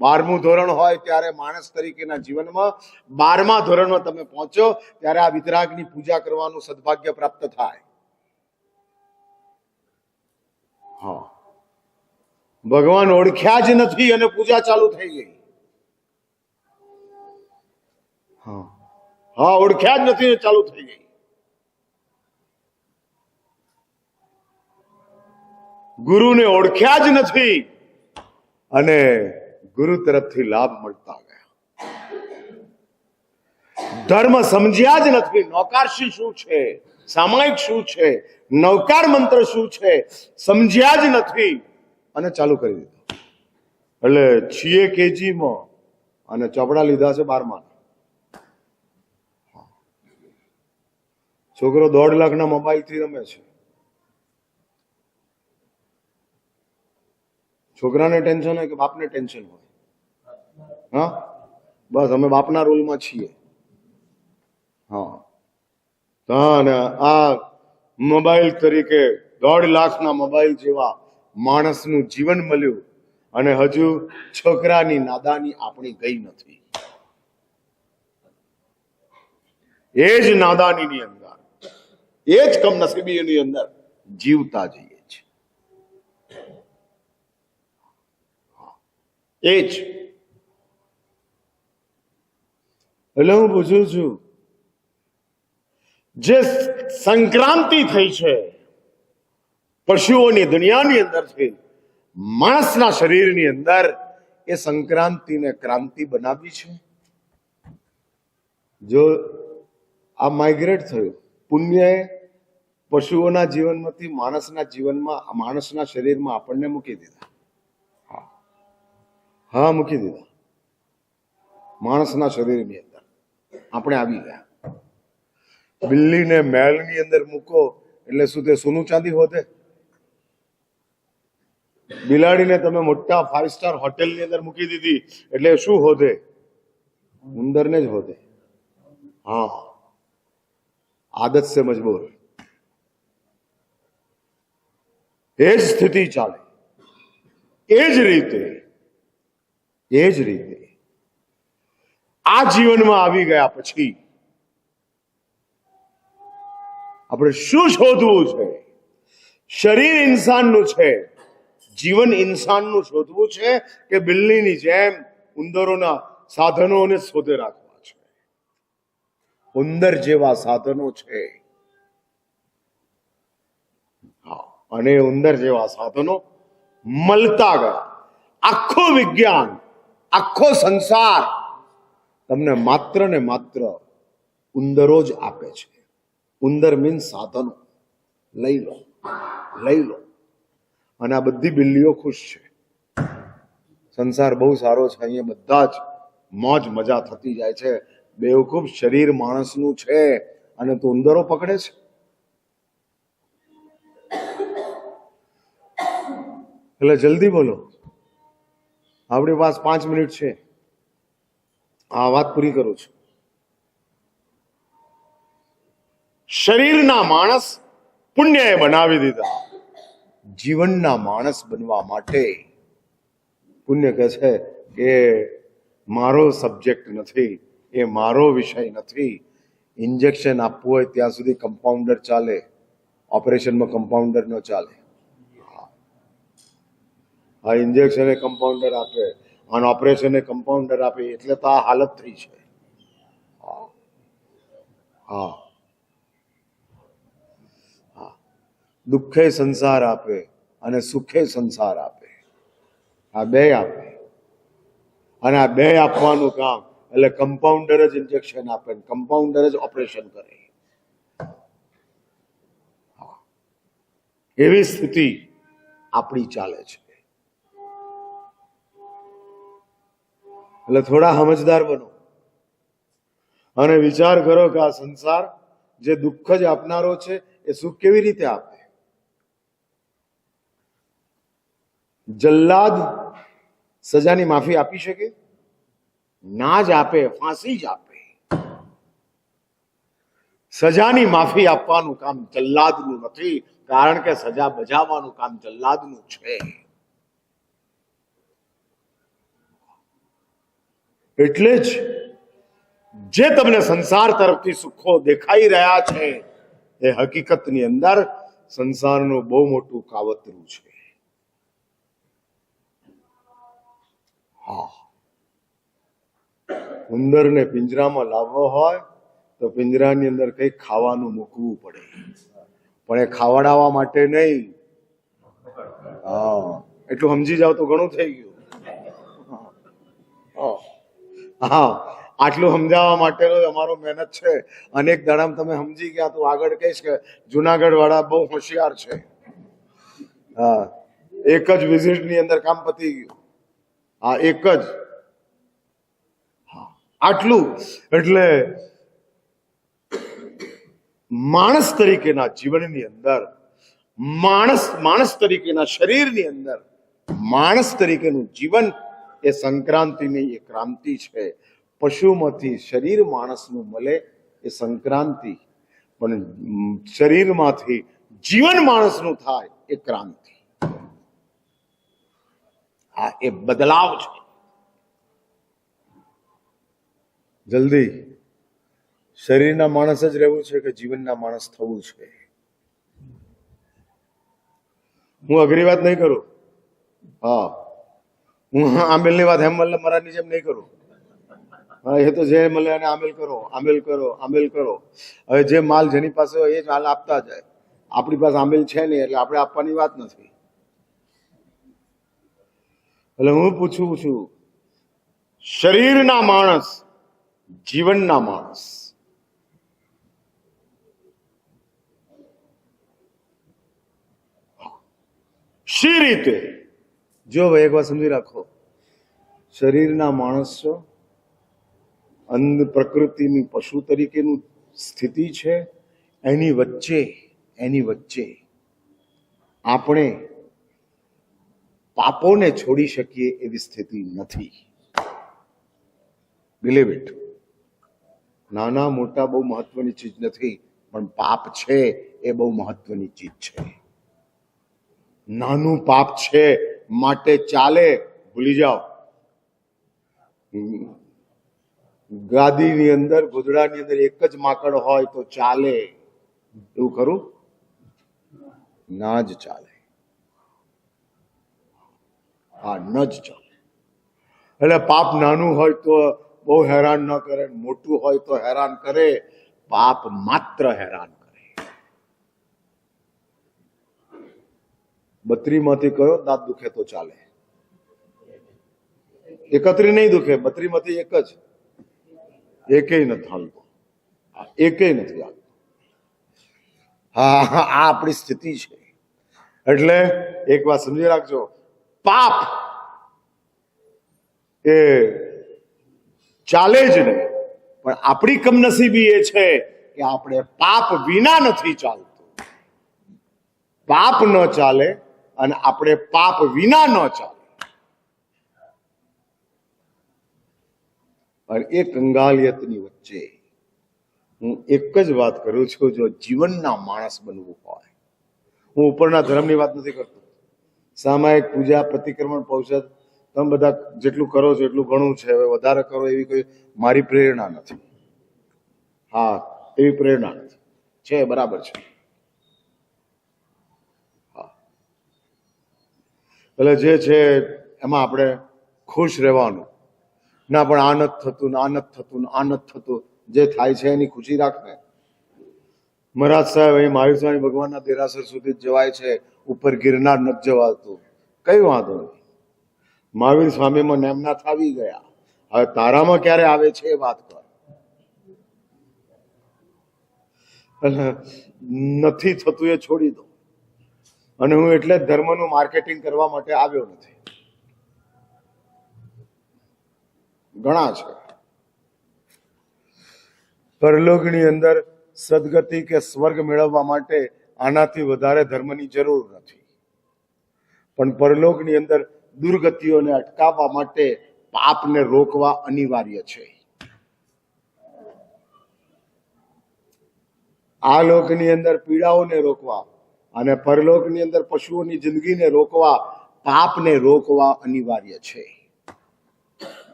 12મું ધોરણ હોય ત્યારે માણસ તરીકેના જીવનમાં 12મા ધોરણમાં તમે પહોંચો ત્યારે આ વિતરાગની પૂજા કરવાનું સદભાગ્ય પ્રાપ્ત થાય. હા, ભગવાન ઓળખ્યા જ નથી અને પૂજા ચાલુ થઈ ગઈ. હા હા, ઓળખ્યા જ નથી ચાલુ થઈ ગઈ. ગુરુને ઓળખ્યા જ નથી અને ગુરુ તરફથી લાભ મળતા ગયા. ધર્મ સમજ્યા જ નથી. નૌકારશી શું છે, સામાયિક શું છે, નૌકાર મંત્ર શું છે, સમજ્યા જ નથી અને ચાલુ કરી દીધું. એટલે છીએ કેજીમાં અને ચોપડા લીધા છે 12મા. છોકરો 1.5 લાખના મોબાઈલ થી રમે છે. છોકરાને ટેન્શન હોય કે બાપને ટેન્શન હોય? હા, બસ અમે બાપના રોલમાં છીએ. હા, અને આ મોબાઈલ તરીકે 1.5 લાખના મોબાઈલ જેવા માણસનું જીવન મળ્યું અને હજુ છોકરાની નાદાની આપણી ગઈ નથી. એ જ નાદાનીની અંદર, એ જ કમનસીબીની અંદર જીવતા જઈએ છીએ. એ જ એટલે હું પૂછું છું, જે સંક્રાંતિ થઈ છે પશુઓની દુનિયાની અંદરથી માણસના શરીરની અંદર, એ સંક્રાંતિને ક્રાંતિ બનાવી છે. જો આ માઇગ્રેટ થયું, પુણ્યએ પશુઓના જીવનમાંથી માણસના જીવનમાં, માણસના શરીરમાં આપણને મૂકી દીધા. હા, મૂકી દીધા. માણસના શરીરની અંદર આપણે આવી ગયા. બિલ્લીને મહેલની અંદર મૂકો એટલે શું તે સોનું ચાંદી હોતે? બિલાડીને તમે મોટા 5 સ્ટાર હોટેલની અંદર મૂકી દીધી એટલે શું હોતે? ઉંદરને જ હોતે. હા, આદત સે મજબૂર. એ જ સ્થિતિ ચાલે. એ જ રીતે આ જીવનમાં આવી ગયા પછી આપણે શું શોધવું છે? શરીર ઇન્સાનનું છે, જીવન ઇન્સાનનું શોધવું છે કે બિલ્લીની જેમ ઉંદરોના સાધનોને શોધે રાખવા છે? ઉંદર જેવા સાધનો છે. અને ઉંદર જેવા સાધનો મળતા ગયા. આખો વિજ્ઞાન, આખો સંસાર તમને માત્ર ને માત્ર ઉંદરો જ આપે છે. ઉંદર મીન્સ સાધનો. લઈ લો. અને આ બધી બિલ્લીઓ ખુશ છે. સંસાર બહુ સારો છે, અહીંયા બધા જ મોજ મજા થતી જાય છે. બેવકૂફ શરીર માણસનું છે અને તો ઉંદરો પકડે છે. એટલે જલ્દી બોલો, આપણી પાસે 5 મિનિટ છે. આ વાત પૂરી કરું છું. શરીરના માણસ પુણ્યએ બનાવી દીધા. જીવનના માણસ બનવા માટે પુણ્ય કહે છે કે મારો સબ્જેક્ટ નથી, એ મારો વિષય નથી. ઇન્જેક્શન આપવું હોય ત્યાં સુધી કમ્પાઉન્ડર ચાલે, ઓપરેશનમાં કમ્પાઉન્ડર ન ચાલે. આ ઇન્જેક્શન એ કમ્પાઉન્ડર આપે અને ઓપરેશન એ કમ્પાઉન્ડર આપે, એટલે તો આ હાલત થઈ છે. હા, દુઃખે સંસાર આપે અને સુખે સંસાર આપે. આ બે આપે અને આ બે આપવાનું કામ એટલે કમ્પાઉન્ડર જ ઇન્જેક્શન આપે, કમ્પાઉન્ડર જ ઓપરેશન કરે. એવી સ્થિતિ આપણી ચાલે છે. એટલે થોડા સમજદાર બનો અને વિચાર કરો કે આ સંસાર જે દુઃખ જ આપનારો છે એ સુખ કેવી રીતે આપે? જલ્લાદ સજાની માફી આપી શકે? ના જ આપે, ફાંસી જ આપે. સજાની માફી આપવાનું કામ જલ્લાદનું નથી, કારણ કે સજા બજાવવાનું કામ જલ્લાદનું છે. એટલે જ જે તમને સંસાર તરફથી સુખો દેખાઈ રહ્યા છે એ હકીકતની અંદર સંસારનું બહુ મોટું કાવતરું છે. હા, ઉંદરને પિંજરામાં લાવવો હોય તો પિંજરાની અંદર કંઈક ખાવાનું મૂકવું પડે, પણ એ ખાવડાવવા માટે નહીં. હા, એટલું સમજી જાવ તો ઘણું થઈ ગયું. હા, આટલું સમજાવવા માટેનો અમારો મહેનત છે. અનેક દાડામાં તમે સમજી ગયા તો આગળ કહીશ કે જુનાગઢ વાળા બહુ હોશિયાર છે. હા, એક જ વિઝિટ ની અંદર કામ પતી ગયું. હા, એક જ. આટલું એટલે માણસ તરીકેના જીવનની અંદર, માણસ તરીકેના શરીરની અંદર માણસ તરીકેનું જીવન એ સંક્રાંતિ નહીં, એ ક્રાંતિ છે. પશુમાંથી શરીર માણસનું મળે એ સંક્રાંતિ, પણ શરીરમાંથી જીવન માણસનું થાય એ ક્રાંતિ. હા, એ બદલાવ છે. જલ્દી શરીરના માણસ જ રહેવું છે કે જીવનના માણસ થવું છે? હું અઘરી વાત નહીં કરું. હા, હું આમેલની વાત હેમલ મહારાજની જેમ નહીં કરું. હા, એ તો જે મળે એને આમેલ કરો, આમેલ કરો, આમેલ કરો. હવે જે માલ જેની પાસે હોય એ જ હાલ આપતા જાય. આપણી પાસે આમેલ છે નહીં એટલે આપણે આપવાની વાત નથી. એટલે હું પૂછું છું, શરીરના માણસ, જીવનના માણસ, શી રીતે? જો એક વાત સમજી રાખો, શરીરના માણસ છો, અંધ પ્રકૃતિની પશુ તરીકેનું સ્થિતિ છે. એની વચ્ચે આપણે પાપોને છોડી શકીએ એવી સ્થિતિ નથી. Believe it. નાના મોટા બહુ મહત્વની ચીજ નથી, પણ પાપ છે એ બહુ મહત્વની ચીજ છે. નાનું પાપ છે માટે ચાલે, ભૂલી જાઓ. ગાદીની અંદર, ગોદડાની અંદર એક જ માકડ હોય તો ચાલે, એવું ખરું? ના જ ચાલે. હા, ન જ ચાલે. એટલે પાપ નાનું હોય તો બહુ હેરાન ન કરે, મોટું હોય તો હેરાન કરે. પાપ માત્ર હેરાન કરે. 32 માંથી કયો દાંત દુખે તો ચાલે? 31 નહીં દુખે, 32 માંથી એક જ. એકેય નથી હાલતો. એકેય નથી હાલતો. હા, આ આપણી સ્થિતિ છે. એટલે એક વાત સમજી રાખજો, પાપ એ ચાલે જ નહીં. પણ આપણી કમનસીબી એ છે કે આપણે પાપ વિના નથી ચાલતું. પાપ ન ચાલે અને આપણે પાપ વિના ન ચાલે. અને એ કંગાલિયતની વચ્ચે હું એક જ વાત કરું છું, જો જીવનના માણસ બનવું હોય, હું ઉપરના ધર્મની વાત નથી કરતો. સામાયિક પૂજા, પ્રતિક્રમણ, પૌષધ તમે બધા જેટલું કરો છો એટલું ઘણું છે. હવે વધારે કરો એવી કોઈ મારી પ્રેરણા નથી. હા, એવી પ્રેરણા નથી. છે બરાબર છે. હા, એટલે જે છે એમાં આપણે ખુશ રહેવાનું. ના પણ આ નથી થતું ને આ નથી થતું ને આ નથી થતું. જે થાય છે એની ખુશી રાખને. મહારાજ સાહેબ અહીં મહાવીર સ્વામી ભગવાનના દેરાસર સુધી જવાય છે, ઉપર ગિરનાર નથી જવાતું. કઈ વાંધો નહીં, મહાવીર સ્વામીમાં નેમનાથ આવી ગયા. હવે તારામાં ક્યારે આવે છે એ વાત કર. નથી થતું એ છોડી દો. અને હું એટલે જ ધર્મનું માર્કેટિંગ કરવા માટે આવ્યો નથી. ઘણા છે પરલોકની અંદર સદગતિ કે સ્વર્ગ મેળવવા માટે આનાથી વધારે ધર્મની જરૂર નથી. પણ પરલોકની અંદર દુર્ગતિઓને અટકાવવા માટે પાપને રોકવા અનિવાર્ય છે. આ લોકની અંદર પીડાઓને રોકવા અને પરલોકની અંદર પશુઓની જિંદગીને રોકવા, પાપને રોકવા અનિવાર્ય છે.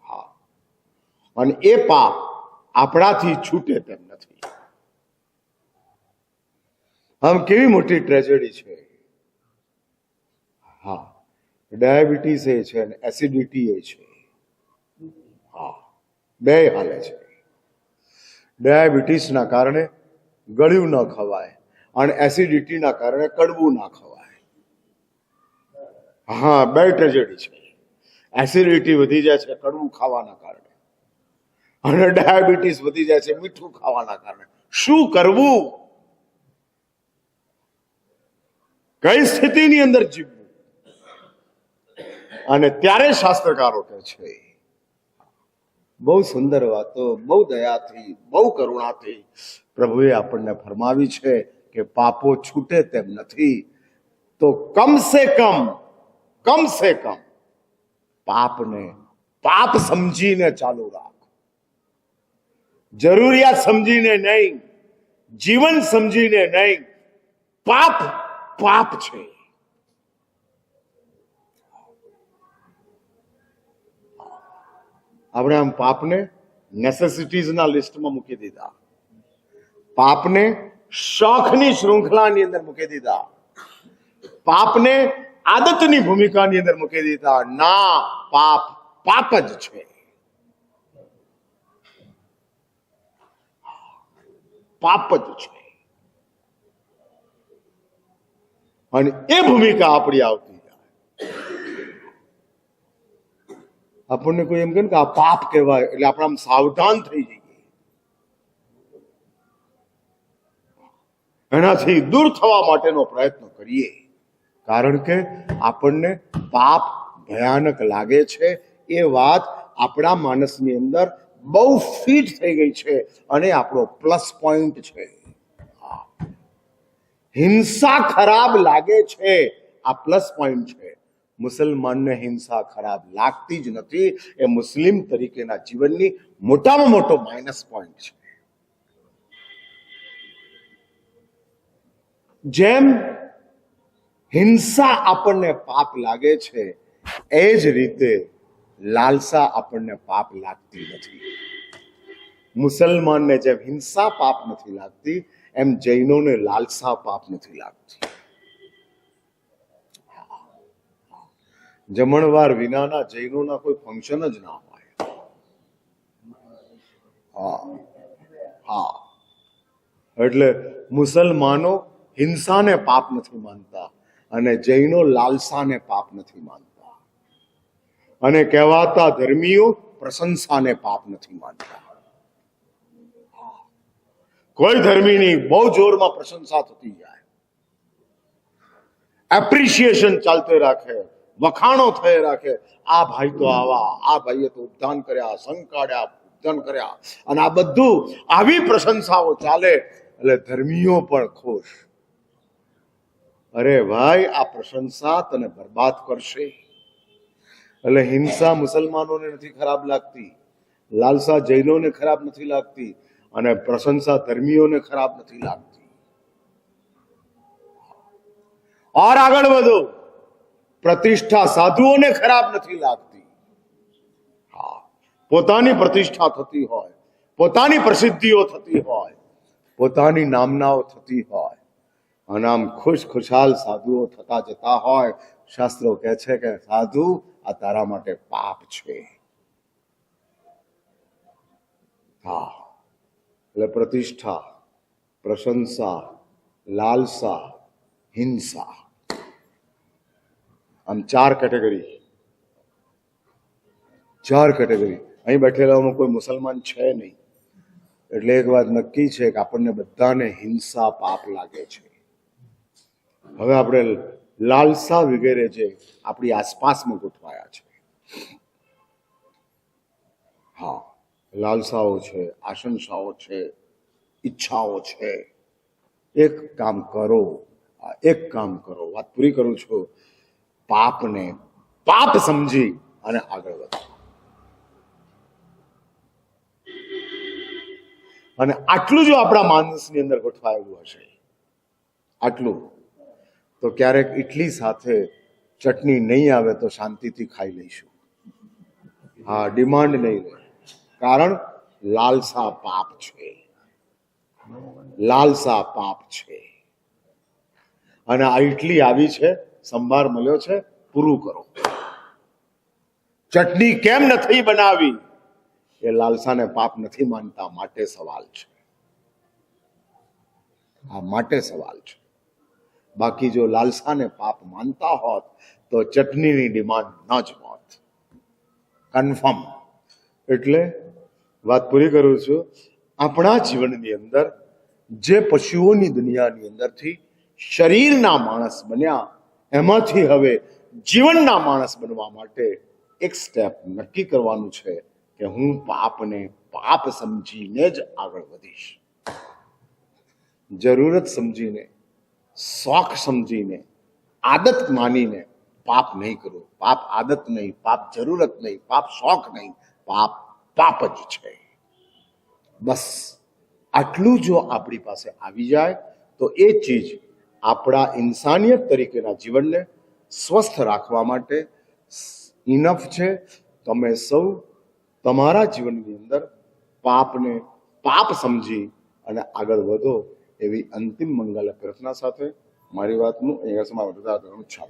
હા, અને એ પાપ આપણાથી છૂટે તેમ નથી. આમ કેવી મોટી ટ્રેજેડી છે. હા, ડાયાબિટીસ એ છે અને એસિડિટી એ છે. હા, બે હાલે છે. ડાયાબિટીસના કારણે ગળ્યું ન ખવાય અને એસિડિટીના કારણે કડવું ના ખવાય. હા, બે ટ્રેજેડી છે. એસિડિટી વધી જાય છે કડવું ખાવાના કારણે. અને ડાયાબિટીસ વધી જાય છે મીઠું ખાવાના કારણે. શું કરવું? કઈ સ્થિતિની અંદર જીવવું? અને ત્યારે શાસ્ત્રકારો કહે છે, બહુ સુંદર વાતો, બહુ દયાથી, બહુ કરુણાથી પ્રભુએ આપણને ફરમાવી છે કે પાપો છૂટે તેમ નથી, તો કમ સે કમ પાપને પાપ સમજીને ચાલુ રાખ. જરૂરિયાત સમજીને નહીં, જીવન સમજીને નહીં. પાપ પાપ છે. આપણે આમ પાપને નેસેસિટીઝના લિસ્ટમાં મૂકી દીધા, પાપને શોખની શૃંખલાની અંદર મૂકી દીધા, પાપને આદતની ભૂમિકાની અંદર મૂકી દીધા. ના, પાપ પાપ જ છે. પાપ જ છે. અને એ ભૂમિકા આપણી આવતી જાય. આપણને કોઈ એમ કહે કે આ પાપ કહેવાય એટલે આપણે આમ સાવધાન થઈ જઈએ, એનાથી દૂર થવા માટેનો પ્રયત્ન કરીએ. કારણ કે આપણને પાપ ભયાનક લાગે છે એ વાત આપણા માનસની અંદર બહુ ફિટ થઈ ગઈ છે અને આપણો પ્લસ પોઈન્ટ છે. હિંસા ખરાબ લાગે છે, આ પ્લસ પોઈન્ટ છે. મુસલમાનને હિંસા ખરાબ લાગતી જ નથી. એ મુસ્લિમ તરીકેના જીવનની મોટામાં મોટો માઇનસ પોઈન્ટ છે. જેમ હિંસા આપણને પાપ લાગે છે, એ જ રીતે લાલસા આપણને પાપ લાગતી નથી. મુસલમાનને જેમ હિંસા પાપ નથી લાગતી, એમ જૈનોને લાલસા પાપ નથી લાગતી. જમણવાર વિનાના જૈનોના કોઈ ફંક્શન જ ના હોય. એટલે મુસલમાનો હિંસાને પાપ નથી માનતા અને જૈનો લાલસાને પાપ નથી માનતા. અને કહેવાતા ધર્મીઓ પ્રશંસાને પાપ નથી માનતા. કોઈ ધર્મીની બહુ જોરમાં પ્રશંસા થતી જાય, એપ્રિશિએશન ચાલતે રાખે, વખાણો થઈ રાખે. આ ભાઈ તો આવા, આ ભાઈએ તો ઉપદાન કર્યા, સંઘ કાઢ્યા, ઉપદાન કર્યા, અને આ બધું આવી પ્રશંસાઓ ચાલે એટલે ધર્મીઓ પણ ખુશ. અરે ભાઈ, આ પ્રશંસા તને બરબાદ કરશે. એટલે હિંસા મુસલમાનોને નથી ખરાબ લાગતી, લાલસા જૈનોને ખરાબ નથી લાગતી, અને પ્રશંસા ધર્મીઓને ખરાબ નથી લાગતી. और આગળ વધો, પ્રતિષ્ઠા સાધુઓને ખરાબ નથી લાગતી. પોતાની પ્રતિષ્ઠા થતી હોય, પોતાની પ્રસિદ્ધિઓ થતી હોય, પોતાની નામનાઓ થતી હોય, અને આમ ખુશાલ સાધુઓ થતા જતા હોય, શાસ્ત્રો કહે છે કે સાધુ, આ તારા માટે પાપ છે. એટલે પ્રતિષ્ઠા, પ્રશંસા, લાલસા, હિંસા, આમ ચાર કેટેગરી. અહીં બેઠેલાઓમાં કોઈ મુસલમાન છે નહીં, એટલે એક વાત નક્કી છે કે આપણને બધાને હિંસા પાપ લાગે છે. હવે આપણે લાલસા વગેરે જે આપણી આસપાસમાં ગોઠવાયા છે, લાલસાઓ છે, આશંસાઓ છે, ઈચ્છાઓ છે. એક કામ કરો, વાત પૂરી કરું છું. પાપને પાપ સમજી અને આગળ વધો. અને આટલું જો આપણા માનસની અંદર ગોઠવાયેલું હશે, આટલું, તો ક્યારેક ઇડલી સાથે ચટણી નહીં આવે તો શાંતિથી ખાઈ લઈશું. ડિમાન્ડ નહીં લે. કારણ લાલસા પાપ છે, લાલસા પાપ છે. અને આ ઇડલી આવી છે, સંભાર મળ્યો છે, પૂરું કરો. ચટણી કેમ નથી બનાવી, એ લાલસાને પાપ નથી માનતા માટે સવાલ છે. માટે સવાલ છે. બાકી જો લાલસાને પાપ માનતા હોત તો ચટણીની ડિમાન્ડ ન જ હોત, કન્ફર્મ. એટલે વાત પૂરી કરું છું. આપણા જીવનની અંદર જે પશુઓની દુનિયાની અંદરથી શરીરના માણસ બન્યા, એમાંથી હવે જીવનના માણસ બનવા માટે એક સ્ટેપ નક્કી કરવાનું છે કે હું પાપને પાપ સમજીને જ આગળ વધીશ. જરૂરત સમજીને, શોખ સમજીને, આદત માનીને પાપ નહીં કરો. પાપ આદત નહીં, પાપ જરૂરત નહીં, પાપ શોખ નહીં, પાપ પાપ જ છે. બસ આટલું જો આપણી પાસે આવી જાય તો એ ચીજ આપણા ઇન્સાનિયત તરીકેના જીવનને સ્વસ્થ રાખવા માટે ઇનફ છે. તમે સૌ તમારા જીવનની અંદર પાપને પાપ સમજી અને આગળ વધો એવી અંતિમ મંગલ પ્રાર્થના સાથે મારી વાતનું અહીંયા સમાપ્ત કરું છું.